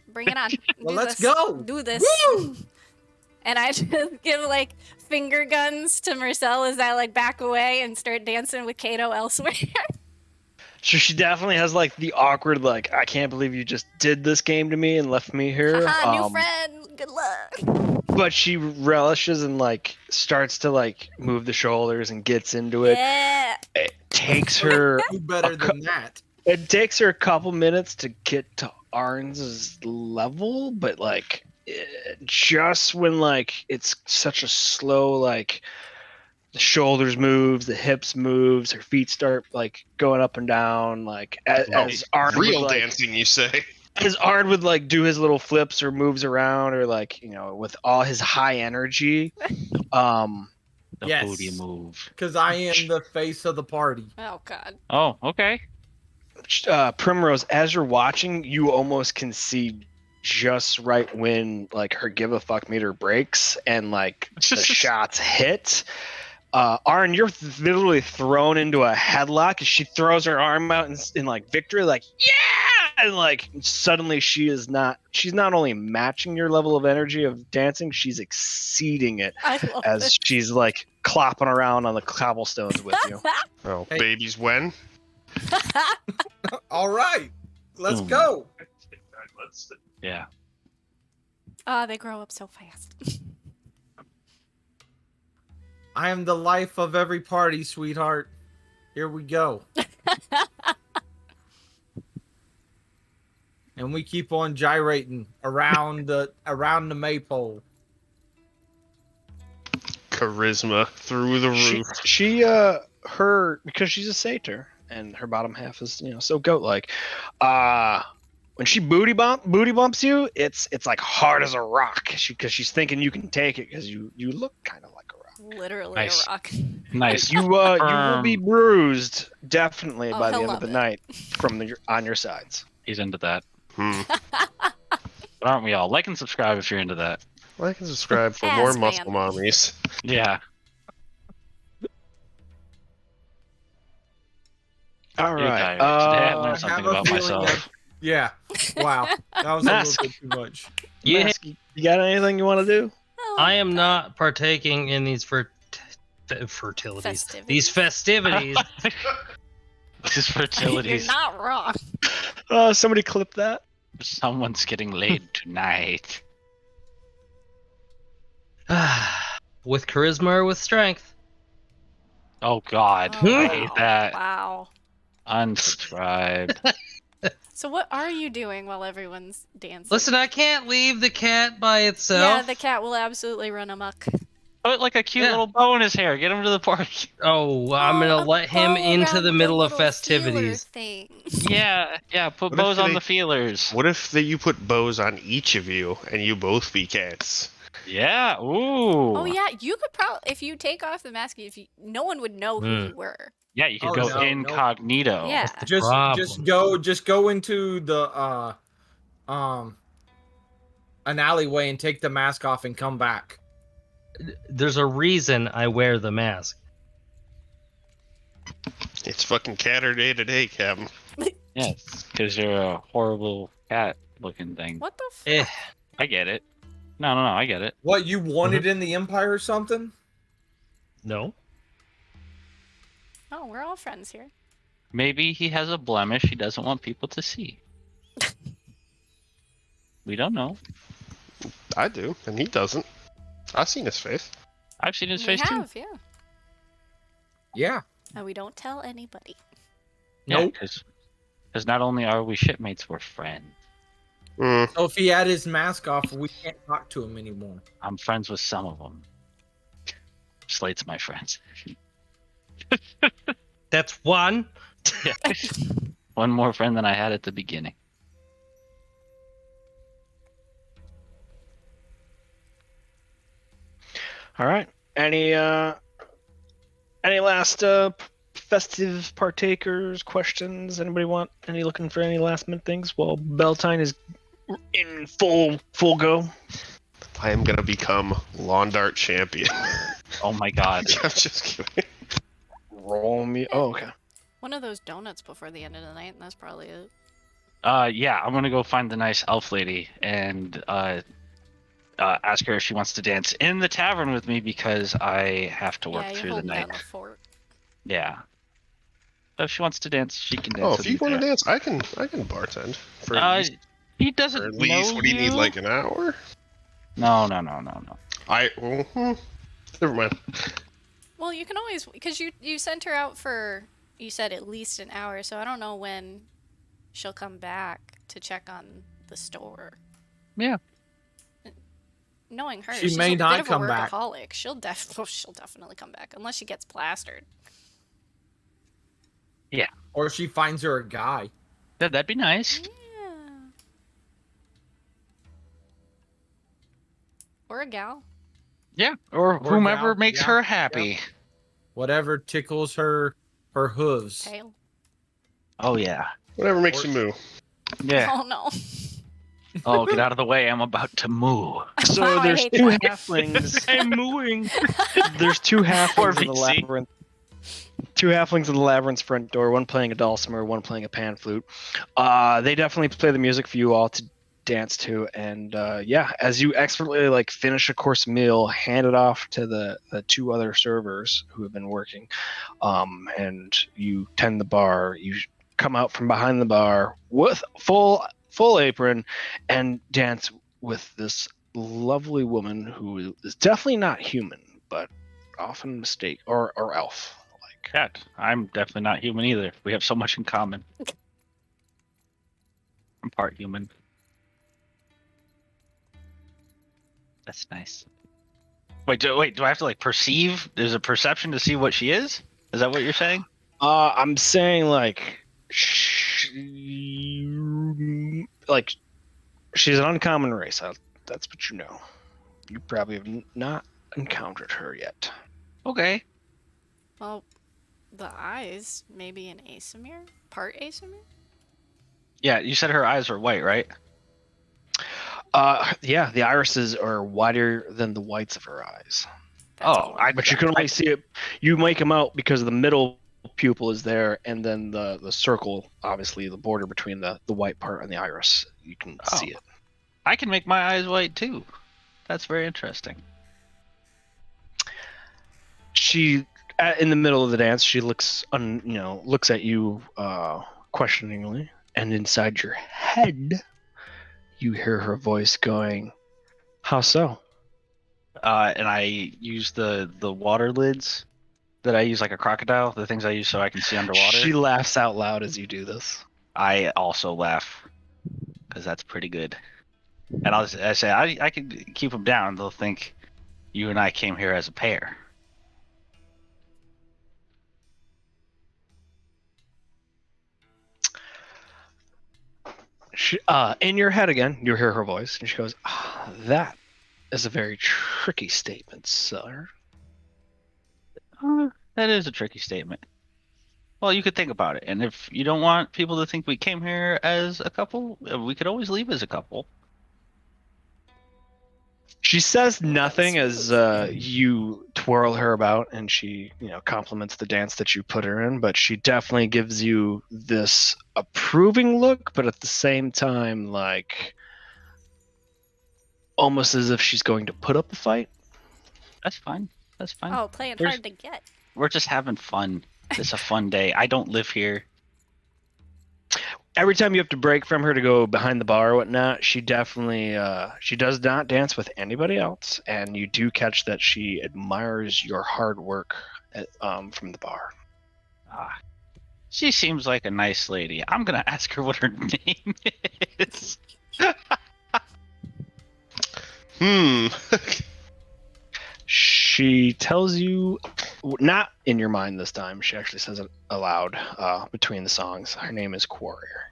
bring it on. Well, Do let's this. go. Do this." Woo! And I just give like finger guns to Marcel as I like back away and start dancing with Kato elsewhere. So she definitely has like the awkward, like, I can't believe you just did this game to me and left me here. Haha, new friend. Good luck. But she relishes and like starts to like move the shoulders and gets into it. Yeah. It takes her Do better than that. it takes her a couple minutes to get to Arn's level, but like just when like it's such a slow like the shoulders moves, the hips moves, her feet start like going up and down, like as Arn Real would, like, dancing, you say? as Arn would like do his little flips or moves around or like, you know, with all his high energy. The Yes. booty move. Because I am the face of the party. Oh God. Oh, okay. Primrose, as you're watching, you almost can see just right when like her give a fuck meter breaks and like the shots hit. Arn, you're literally thrown into a headlock as she throws her arm out in like victory, like yeah, and like suddenly she's not only matching your level of energy of dancing, she's exceeding it I love as this. she's like clopping around on the cobblestones with you. Oh, Hey. babies when? All right, let's Hmm. go. Yeah. They grow up so fast. I am the life of every party, sweetheart. Here we go. And we keep on gyrating around the maypole. Charisma through the roof. Her because she's a satyr and her bottom half is so goat like. When she booty bumps you, it's like hard as a rock because she's thinking you can take it because you look kind of like a rock. Literally Nice. a rock. Nice. You will be bruised definitely Oh, by the he'll end of the love it. night on your sides. He's into that. But But aren't we all? Like and subscribe if you're into that. like and subscribe for As more man. muscle mommies. Yeah. All You're right. tired. Today I learned I have something a about feeling myself. Yeah. Wow. That was a Mask. little bit too much. Yeah. Mask, you got anything you want to do? Oh, I am not partaking in these fertilities. Festivities. These festivities. This is You're fertilities. not wrong. Somebody clip that. Someone's getting laid tonight. With charisma or with strength. Oh God. Oh, I wow. hate that. Wow. Unsubscribe. So what are you doing while everyone's dancing? Listen, I can't leave the cat by Yeah, itself. the cat will absolutely run amok. Put like a cute Yeah. little bow in his hair. Get him to the party. Oh, I'm Oh, gonna a let him bow into around the middle of little feeler festivities. thing. Yeah. Put What if bows on they- the feelers. What if you put bows on each of you and you both be cats? Yeah. Ooh. Oh yeah, you could probably if you take off the mask, no one would know who Hmm. you were. Yeah. You could Oh, go no, incognito. Yeah. Just go into the an alleyway and take the mask off and come back. There's a reason I wear the mask. It's fucking catter day today, Captain. Yes. Because you're a horrible cat-looking thing. What the f- Eh, I get it. No. I get it. What, you wanted in the Empire or something? no. Oh, we're all friends here. Maybe he has a blemish he doesn't want people to see. We don't know. I do, and he doesn't. I've seen his face. I've seen his We face too. have, yeah. Yeah. And we don't tell anybody. Yeah, Nope. because not only are we shipmates, we're friends. So if he had his mask off, we can't talk to him anymore. I'm friends with some of them. Slate's my friends. That's one. One more friend than I had at the beginning. All right. Any last festive partakers, questions? Anybody want any looking for any last minute things? Well, Belltine is in full go. I am gonna become lawn dart champion. Oh my god. I'm just kidding. Roll me. Oh, okay. One of those donuts before the end of the night, and that's probably it. Yeah, I'm gonna go find the nice elf lady and ask her if she wants to dance in the tavern with me because I have to work Yeah, you're through the holding night. down the fort. Yeah. So if she wants to dance, she can dance. Oh, with if you me want to there. dance, I can bartend for at Uh, least, he for doesn't at least know what do you need, you. like an hour? No. Never mind. Well, you can always because you sent her out for you said at least an hour, so I don't know when she'll come back to check on the store. Yeah. Knowing her, She she's may a not bit of come a back. workaholic. She'll definitely come back unless she gets plastered. Or she finds her a guy. That'd be nice. Yeah. Or a gal. Yeah. Or Or whomever gal, makes yeah, her happy. Whatever tickles her hooves. Tail. Oh yeah. Whatever makes Or- you move. Yeah. Oh no. Oh, get out of the way! I'm about to moo. So Wow, I there's hate two that. halflings. I'm mooing. There's two halflings in the VC. labyrinth. Two halflings in the labyrinth's front door. One playing a dulcimer, one playing a pan flute. They definitely play the music for you all to dance to, and yeah, as you expertly like finish a course meal, hand it off to the two other servers who have been working, and you tend the bar. You come out from behind the bar with full apron and dance with this lovely woman who is definitely not human, but often mistake or elf. Like Cat, I'm definitely not human either. We have so much in common. I'm part human. That's nice. Wait, do I have to like perceive? There's a perception to see what she is? Is that what you're saying? I'm saying like she's an uncommon race. That's what you know. You probably have not encountered her yet. Okay. Well, the eyes, maybe an Asimir? Part Asimir? Yeah, you said her eyes were white, right? Yeah, the irises are wider than the whites of her eyes. That's Oh, cool. But you can only see it. You make them out because the middle pupil is there, and then the circle, obviously the border between the white part and the iris. You can see it. I can make my eyes white too. That's very interesting. She, in the middle of the dance, she looks at you questioningly, and inside your head, you hear her voice going, "How so?" And I use the water lids that I use like a crocodile, the things I use so I can see underwater. She laughs out loud as you do this. I also laugh because that's pretty good. And I say I could keep them down. They'll think you and I came here as a pair. She, in your head again, you hear her voice, and she goes, "That is a very tricky statement, sir." That is a tricky statement. Well, you could think about it, and if you don't want people to think we came here as a couple, we could always leave as a couple. She says nothing as you twirl her about, and she, compliments the dance that you put her in. But she definitely gives you this approving look, but at the same time, like almost as if she's going to put up a fight. That's fine. That's fine. Oh, playing hard to get. We're just having fun. It's a fun day. I don't live here. Every time you have to break from her to go behind the bar or whatnot, she definitely she does not dance with anybody else, and you do catch that she admires your hard work from the bar. She seems like a nice lady. I'm gonna ask her what her name is. She tells you, not in your mind this time, she actually says it aloud between the songs. Her name is Quarrier.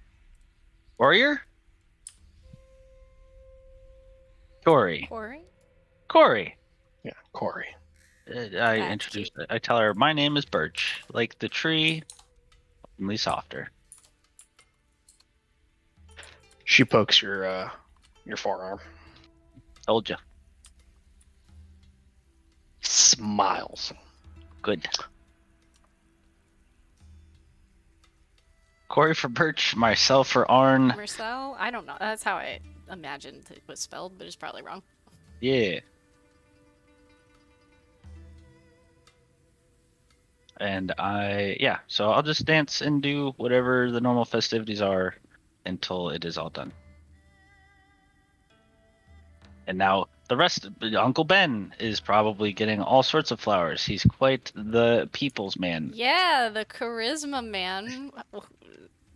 Warrior? Corey. Corey. Yeah, Corey. I tell her my name is Birch, like the tree, only softer. She pokes your forearm. Told you. Smiles. Good. Corey for Birch, myself for Arn. Marcel? I don't know. That's how I imagined it was spelled, but it's probably wrong. Yeah. And so I'll just dance and do whatever the normal festivities are until it is all done. And now the rest, Uncle Ben is probably getting all sorts of flowers. He's quite the people's man. Yeah, the charisma man.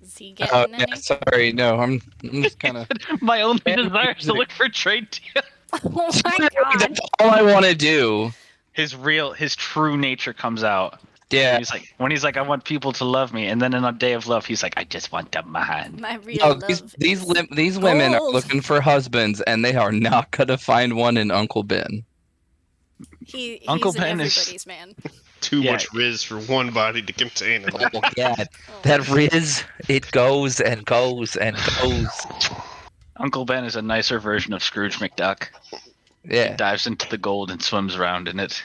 Is he getting any? Sorry, no, I'm just kind of. My only desire is to look for trade deals. Oh my god. That's all I want to do. His true nature comes out. Yeah. When he's like, I want people to love me, and then in a day of love, he's like, I just want a man. My real No, love. these women are gold. looking for husbands, and they are not gonna find one in Uncle Ben. He's Uncle an Ben is- everybody's man. Too Yeah. much Riz for one body to contain it. Oh yeah, that Riz, it goes and goes and goes. Uncle Ben is a nicer version of Scrooge McDuck. He Yeah. dives into the gold and swims around in it.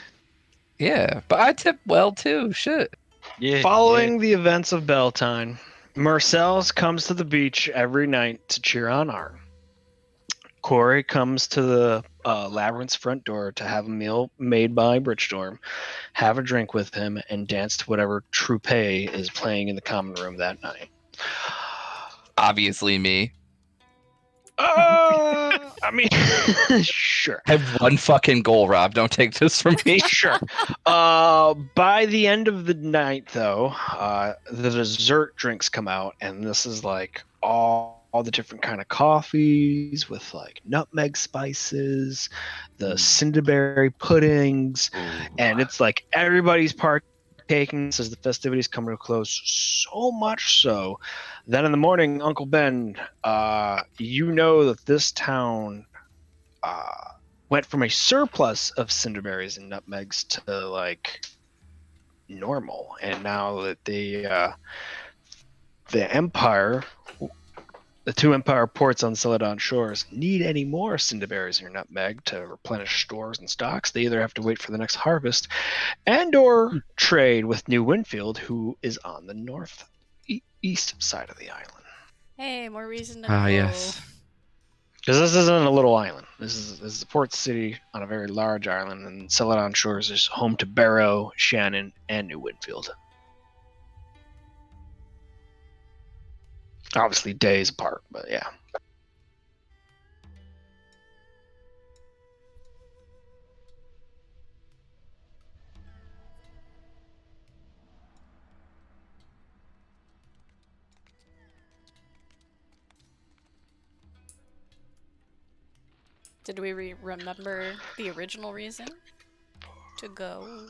Yeah. But I tip well too. Shit. Yeah. Following the events of Belltine, Marcel's comes to the beach every night to cheer on Arn. Corey comes to the Labyrinth's front door to have a meal made by Bridgestorm, have a drink with him, and dance to whatever troupe is playing in the common room that night. Obviously me. I mean, sure. I have one fucking goal, Rob. Don't take this from me. Sure. By the end of the night, though, the dessert drinks come out, and this is like all the different kind of coffees with like nutmeg spices, the cinderberry puddings, and it's like everybody's partaking as the festivities come to a close. So much so, then in the morning, Uncle Ben, you know that this town went from a surplus of cinderberries and nutmegs to like normal, and now that the Empire, the two Empire ports on Celadon shores, need any more cinderberries or nutmeg to replenish stores and stocks, they either have to wait for the next harvest, and or trade with New Winfield, who is on the north east side of the island. Hey, more reason to Ah, go. yes. Because this isn't a little island. This is a port city on a very large island, and Celadon Shores is home to Barrow, Shannon, and New Winfield. Obviously, days apart, but yeah. Did we remember the original reason to go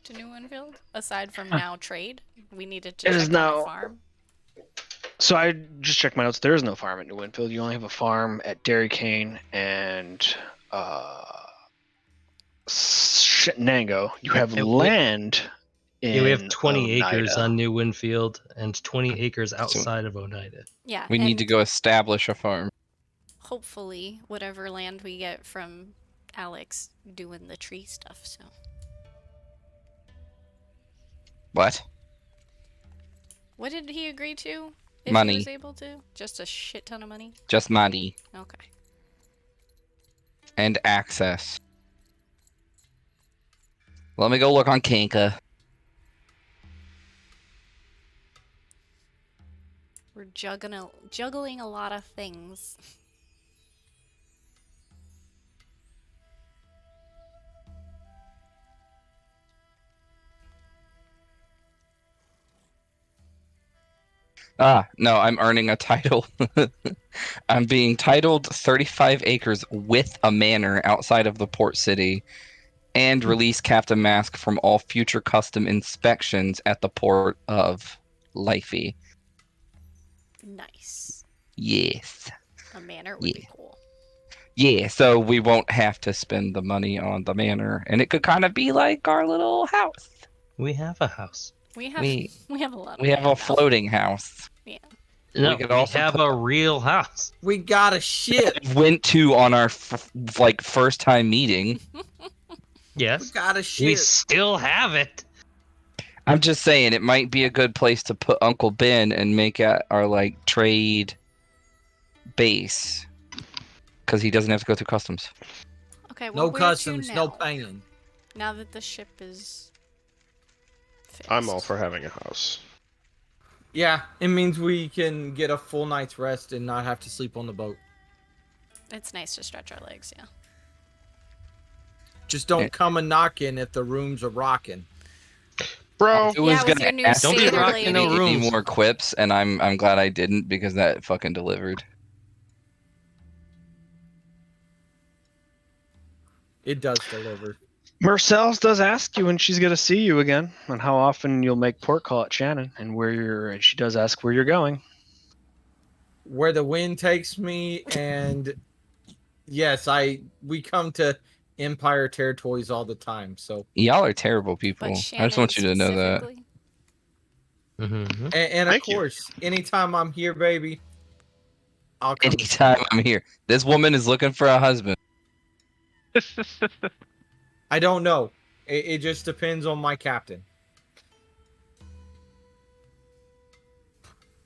to New Winfield? Aside from now trade, we needed to It is check on now- a farm. So I just checked my notes. There is no farm at New Winfield. You only have a farm at Dairy Cane and Nango. You have Yeah, land in we have 20 acres Oneida. on New Winfield and 20 acres outside of Oneida. Yeah, We need to and go establish a farm. hopefully whatever land we get from Alex doing the tree stuff. So What? what did he agree to? If Money. he was able to? Just a shit ton of money? Just money Okay. and access. Let me go look on Kinka. We're juggling a lot of things. Ah, no, I'm earning a title. I'm being titled 35 acres with a manor outside of the port city and release Captain Mask from all future custom inspections at the port of Lifey. Nice. Yes. A manor would be cool. Yeah, so we won't have to spend the money on the manor, and it could kind of be like our little house. We have a house. We have We we have a lot of we have a land now. floating house. Yeah. No, We we could also have put- a real house. We got a ship. Went to on our first time meeting. We Yes, got a we ship. still have it. I'm just saying it might be a good place to put Uncle Ben and make it our like trade base, because he doesn't have to go through customs. Okay, well, No where customs, to no now? paying. Now that the ship is fixed. I'm all for having a house. Yeah, it means we can get a full night's rest and not have to sleep on the boat. It's nice to stretch our legs, yeah. Just don't Yeah. come a knocking if the rooms are rocking. Bro, It was Yeah, with gonna your new ask Don't be you sailor rocking no lady. room. any more quips, and I'm glad I didn't, because that fucking delivered. It does deliver. Marcel's does ask you when she's going to see you again, and how often you'll make port call at Shannon, and and she does ask where you're going. Where the wind takes me, and yes, we come to Empire territories all the time. So Y'all are terrible people. But I Shannon just want you to know that. specifically? Mm-hmm. and of Thank you. course, anytime I'm here, baby, I'll come. Anytime I'm here. This woman is looking for a husband. I don't know. It just depends on my captain.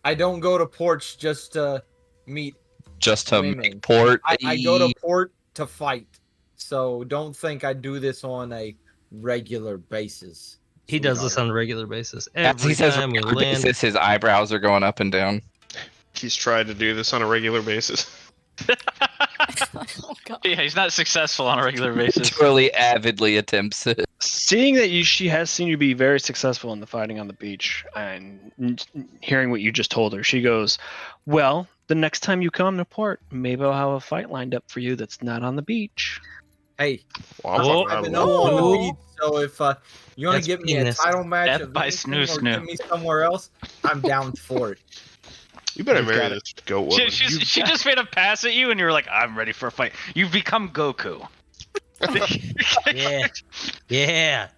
I don't go to ports just to meet. Just to Women. make port. I go to port to fight. So don't think I do this on a regular basis. He does this sweetheart. on a regular basis. As Every he says time we regular land. basis, his eyebrows are going up and down. He's tried to do this on a regular basis. Oh god. Yeah, he's not successful on a regular basis. Truly avidly attempts it. Seeing that she has seen you be very successful in the fighting on the beach, and hearing what you just told her, she goes, "Well, the next time you come to port, maybe I'll have a fight lined up for you that's not on the beach." Hey, Well, I'm Oh. fucking out I've of been luck. on the Ooh. beach, so if you want That's to give me a penis. title match Death of by anything snoo or snoo. give me somewhere else, I'm down for it. You better You've marry got this goat woman. She just made a pass at you, and you're like, I'm ready for a fight. You've become Goku. Yeah. Yeah.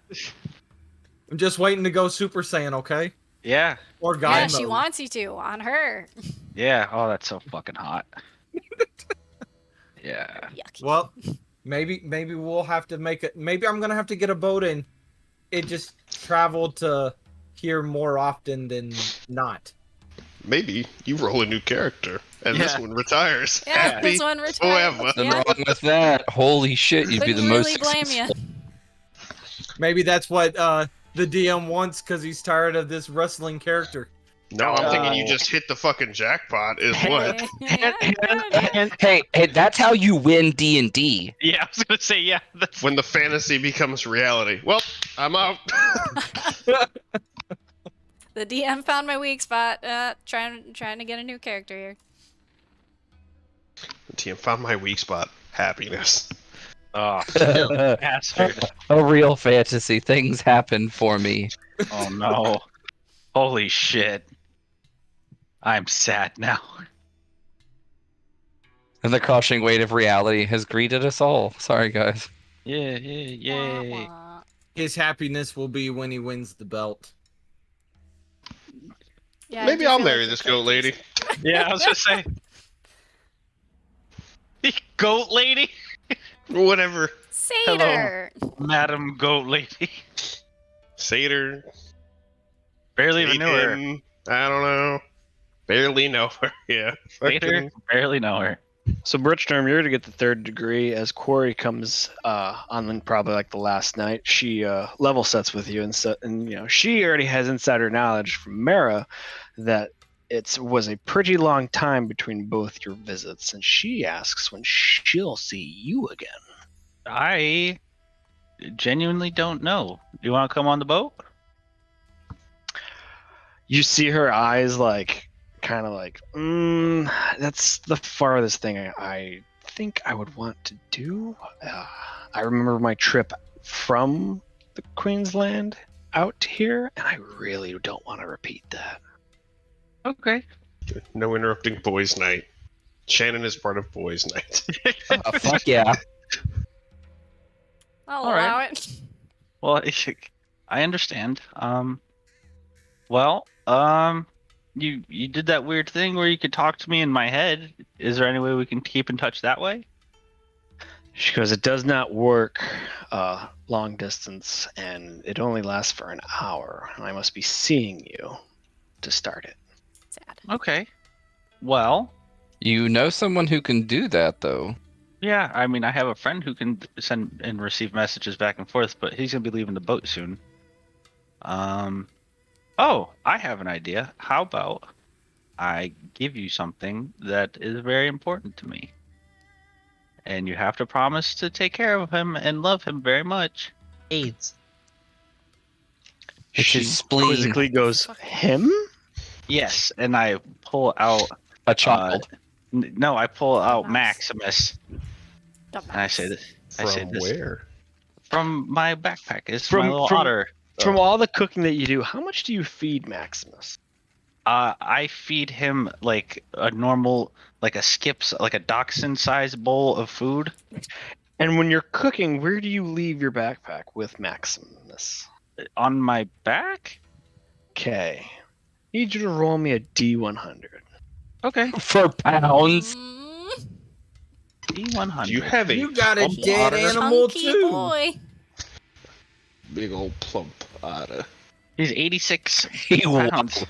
I'm just waiting to go Super Saiyan, okay? Yeah, Or guy Yeah, mode. she wants you to on her. yeah. Oh, that's so fucking hot. Yeah. Yucky. Well, maybe we'll have to make it. Maybe I'm gonna have to get a boat and it just travel to here more often than not. Maybe you roll a new character, and this Yeah. one retires. Yeah, Happy this one retired. forever. Nothing Yeah, wrong with that. Holy shit, you'd be couldn't the most really blame you. successful. Maybe that's what the DM wants because he's tired of this wrestling character. No, I'm thinking you Oh. just hit the fucking jackpot. Is what? Yeah, good. Hey, that's how you win D&D. Yeah, I was gonna say yeah. That's When the fantasy becomes reality. Well, I'm out. The DM found my weak spot. Trying to get a new character here. The team found my weak spot. Happiness. oh A bastard. real fantasy. Things happen for me. Oh no. Holy shit. I'm sad now. And the crushing weight of reality has greeted us all. Sorry, guys. Yeah, yeah, yay. Wah, wah. His happiness will be when he wins the belt. Yeah, I Maybe do I'll feel marry like this you're goat lady. Yeah, I was gonna say. The goat lady? Whatever. Satyr. Madam Goat Lady. Satyr. Barely even knew her. Aiden, I don't know. Barely know her. Yeah. Satyr? Barely know her. So, Britchterm, you're to get the 3rd degree. As Quarry comes on, probably like the last night, she level sets with you, and she already has insider knowledge from Mara that it was a pretty long time between both your visits, and she asks when she'll see you again. I genuinely don't know. Do you want to come on the boat? You see her eyes kind of like, that's the farthest thing I think I would want to do. I remember my trip from the Queensland out here, and I really don't want to repeat that. Okay. No interrupting boys' night. Shannon is part of boys' night. Fuck yeah. I'll All right. allow it. Well, I understand. You did that weird thing where you could talk to me in my head. Is there any way we can keep in touch that way? She goes, it does not work long distance, and it only lasts for an hour. And I must be seeing you to start it. Sad. Okay. Well, You know someone who can do that, though. yeah, I mean, I have a friend who can send and receive messages back and forth, but he's gonna be leaving the boat soon. Oh, I have an idea. How about I give you something that is very important to me, and you have to promise to take care of him and love him very much. AIDS. It's She his spleen. quizzically goes, him? Yes, and I pull out. A child. No, I pull out Dumbass. Maximus, and I say this. I say From this where? from my backpack. It's From- my little from- otter. From all the cooking that you do, how much do you feed Maximus? I feed him like a normal, like a dachshund-sized bowl of food. And when you're cooking, where do you leave your backpack with Maximus? On my back? Okay. Need you to roll me a D100. Okay. For pounds. D100. Do you have a You got a plump dead otter? animal Chunky too. boy. Big old plump otter. He's 86 Wow. pounds.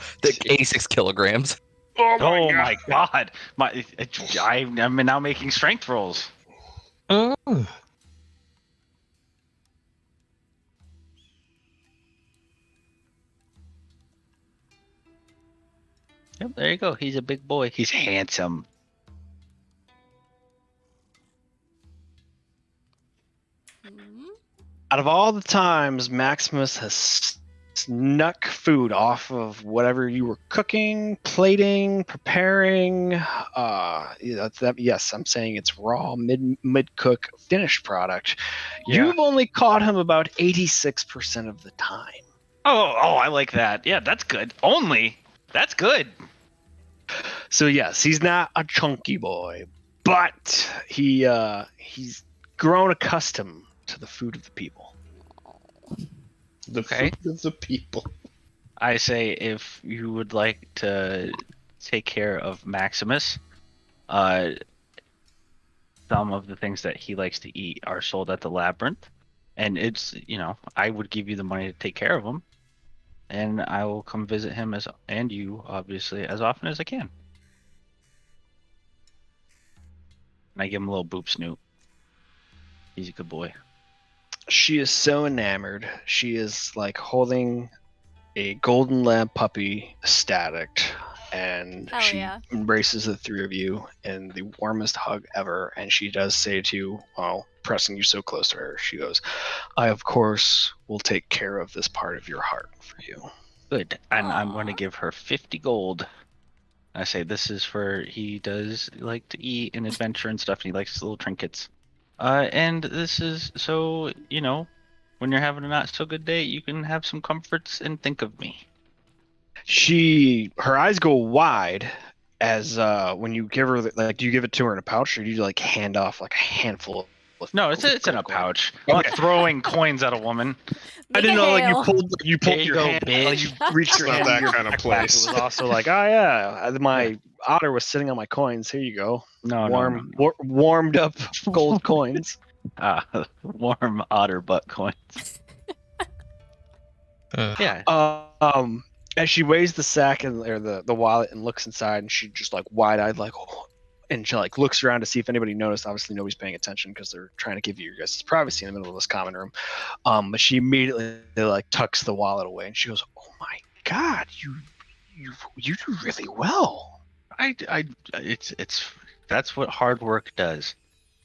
86 kilograms. Oh my god. I'm now making strength rolls. Oh. Yep, there you go. He's a big boy. He's handsome. Out of all the times Maximus has snuck food off of whatever you were cooking, plating, preparing, yes, I'm saying it's raw, mid cook, finished product. Yeah. You've only caught him about 86% of the time. Oh, I like that. Yeah, that's good. Only. That's good. So yes, he's not a chunky boy, but he's grown accustomed to the food of the people. The Okay. food of the people. I say if you would like to take care of Maximus, some of the things that he likes to eat are sold at the Labyrinth. And it's, I would give you the money to take care of him. And I will come visit him and you, obviously, as often as I can. And I give him a little boop snoot. He's a good boy. She is so enamored. She is like holding a golden lab puppy ecstatic, and Hell she yeah. embraces the three of you in the warmest hug ever. And she does say to you, while pressing you so close to her, she goes, I of course will take care of this part of your heart for you. Good. And I'm going to Aw. give her 50 gold. I say this is for, he does like to eat and adventure and stuff, and he likes little trinkets. And this is so, when you're having a not so good day, you can have some comforts and think of me. Her eyes go wide as when you give her, do you give it to her in a pouch, or do you like hand off like a handful of No, it's in a gold? pouch. I'm not throwing coins at a woman. I didn't know, like you Mikhail. pulled Here you your go, hand, like, bitch. you reached your It's not hand that in your kind of backpack. place. It was also like, oh yeah, my otter was sitting on my coins. Here you go, No, warmed up gold coins. Warm otter butt coins. Yeah. As she weighs the sack or the wallet and looks inside, and she just like wide-eyed, like, oh, and she like looks around to see if anybody noticed. Obviously, nobody's paying attention because they're trying to give you guys' privacy in the middle of this common room. But she immediately like tucks the wallet away, and she goes, "Oh my God, you do really well." It's that's what hard work does.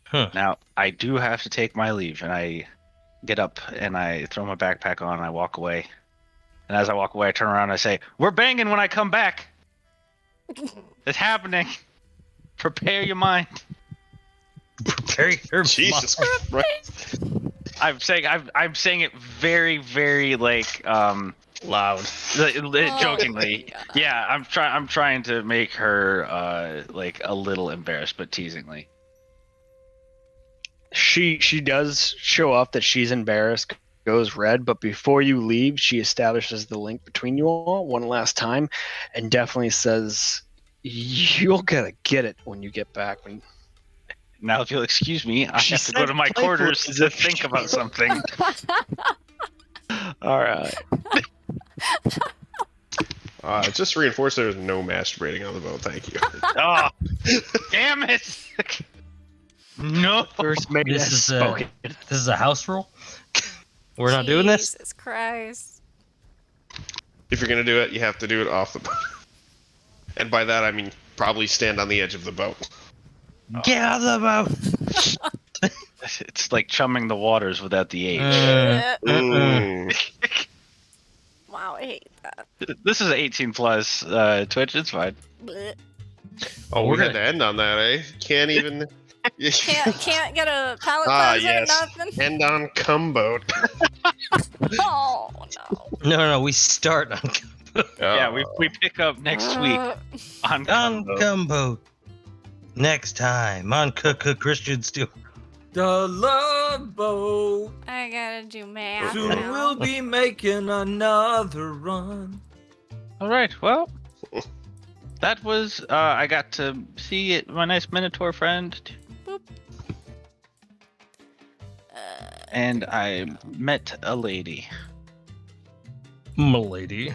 Huh. Now I do have to take my leave, and I get up and I throw my backpack on and I walk away. And as I walk away, I turn around and I say, "We're banging when I come back. It's happening. Prepare your mind." Prepare your Jesus Christ. I'm saying it very, very like loud. jokingly. my God. Yeah, I'm trying to make her like a little embarrassed, but teasingly. She does show up that she's embarrassed, goes red, but before you leave, she establishes the link between you all one last time, and definitely says, "You're gonna get it when you get back." Now, if you'll excuse me, I She have to go said to my playfully quarters as to if think she- about something. All right. Just reinforce there's no masturbating on the boat. Thank you. Oh, damn it! No. First mate This has is spoken. this is a house rule. We're not doing this. Jesus Christ. If you're gonna do it, you have to do it off the boat. And by that I mean probably stand on the edge of the boat. Get out of the boat. It's like chumming the waters without the H. Mm. Wow, I hate that. This is 18 plus Twitch. It's fine. Blech. Oh, we we're had gonna. to end on that, eh? Can't even. Can't get a palate Ah, cleanser, yes. nothing. End on cum boat. Oh no. No. We start on Yeah, we pick up next week on on Gumboat. Next time on Cook Christian Stew. The love boat. I gotta do math Soon now. we'll be making another run. All right. Well, That was I got to see my nice Minotaur friend, Boop. and I met a lady. Milady.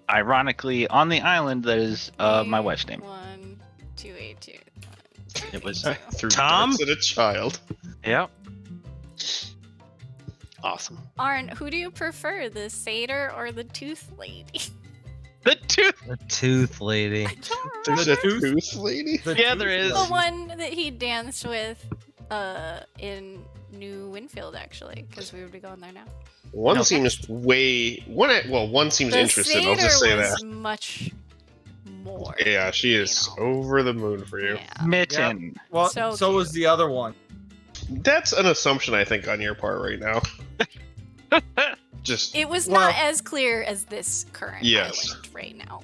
Ironically, on the island that is my wife's name. 1282. It was Through Tom? darts and a child. Yep. Awesome. Arn, who do you prefer, the satyr or the tooth lady? The tooth. The tooth lady. I don't There's remember. a tooth lady. Yeah, there is. The one that he danced with in New Winfield, actually, because we would be going there now. One No. seems one seems The interested. I'll satyr just say was that. much more. Yeah, she is you know. over the moon for you. Yeah. Mitten. Well, So so was cute. the other one. That's an assumption, I think, on your part right now. Just It was Well- not as clear as this current Yes. island right now.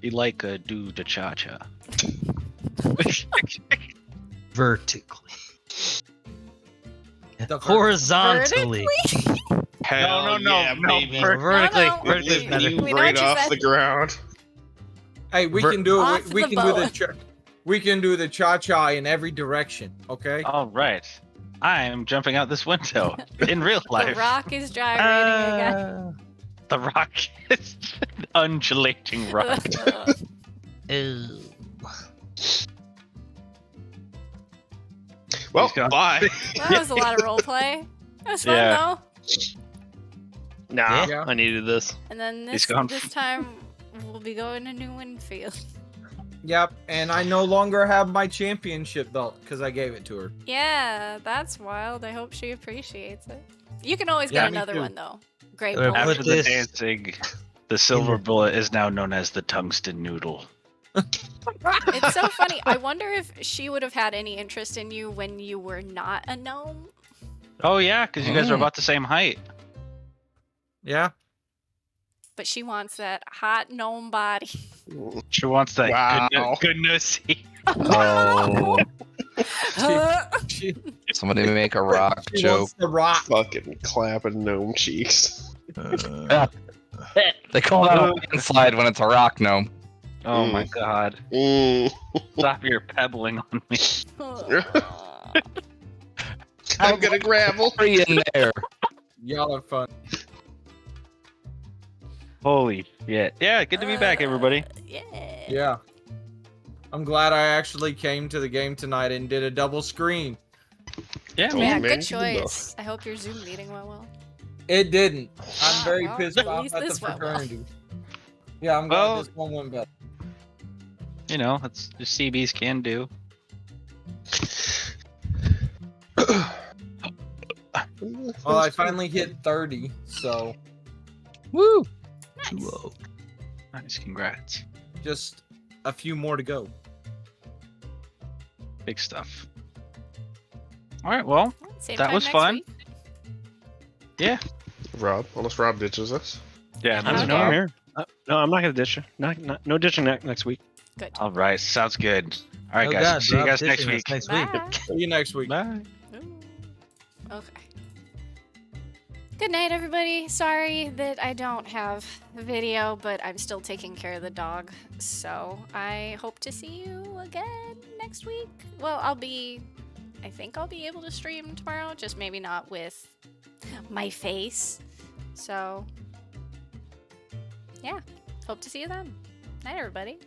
She like a do the cha cha. Vertically. The Horizontally. hell no, yeah, no, baby. Vertically. No, no. Vertically is We- better. You we know right what you off said. the ground. Hey, we Ver- can do Off it. We the can do boa. we can do the cha-cha in every direction. Okay. All right. I am jumping out this window in real The life. rock is gyrating again. The rock is an undulating rock. Ew. Well, He's gone. bye. That was a lot of role play. It was fun Yeah. though. Nah, Yeah. I needed this. And then He's this gone. this time we'll be going to New Winfield. Yep. And I no longer have my championship belt because I gave it to her. Yeah, that's wild. I hope she appreciates it. You can always Yeah, get me another too. one though. Great Put bullet. After the this- dancing, the silver bullet is now known as the tungsten noodle. It's so funny. I wonder if she would have had any interest in you when you were not a gnome. Oh yeah, because you guys are about the same height. Yeah. But she wants that hot gnome body. She wants that Wow. goodness. Oh, She, somebody make a rock she joke. wants the rock. Fucking clapping gnome cheeks. They call that a landslide when it's a rock gnome. Oh my god. Mm. Stop your pebbling on me. I'm gonna gravel. Free in there. Y'all are fun. Holy shit. Yeah, good to be back, everybody. Yeah. Yeah. I'm glad I actually came to the game tonight and did a double screen. Yeah, Oh, Yeah, man, good good enough. choice. I hope your Zoom meeting went well. It didn't. I'm Ah, very well, pissed at off least at the this went well. fraternity. Yeah, I'm glad Well- this one went better. you know, that's just CBs can do. Well, I finally hit 30, so Woo. Nice. Whoa. Nice, congrats. just a few more to go. Big stuff. All right, well, Same That time was next fun. week. Rob, unless Rob ditches us. yeah, I No, don't no, I'm know. here. No, I'm not gonna ditch you. No ditching next week. Good. all right, sounds good. All right, Oh guys, God, see you Rob guys next ditching us week. Next week. Bye. See you next week. Bye. Ooh. Okay. Good night, everybody. Sorry that I don't have video, but I'm still taking care of the dog. So I hope to see you again next week. Well, I think I'll be able to stream tomorrow, just maybe not with my face. So, yeah. Hope to see you then. Night, everybody.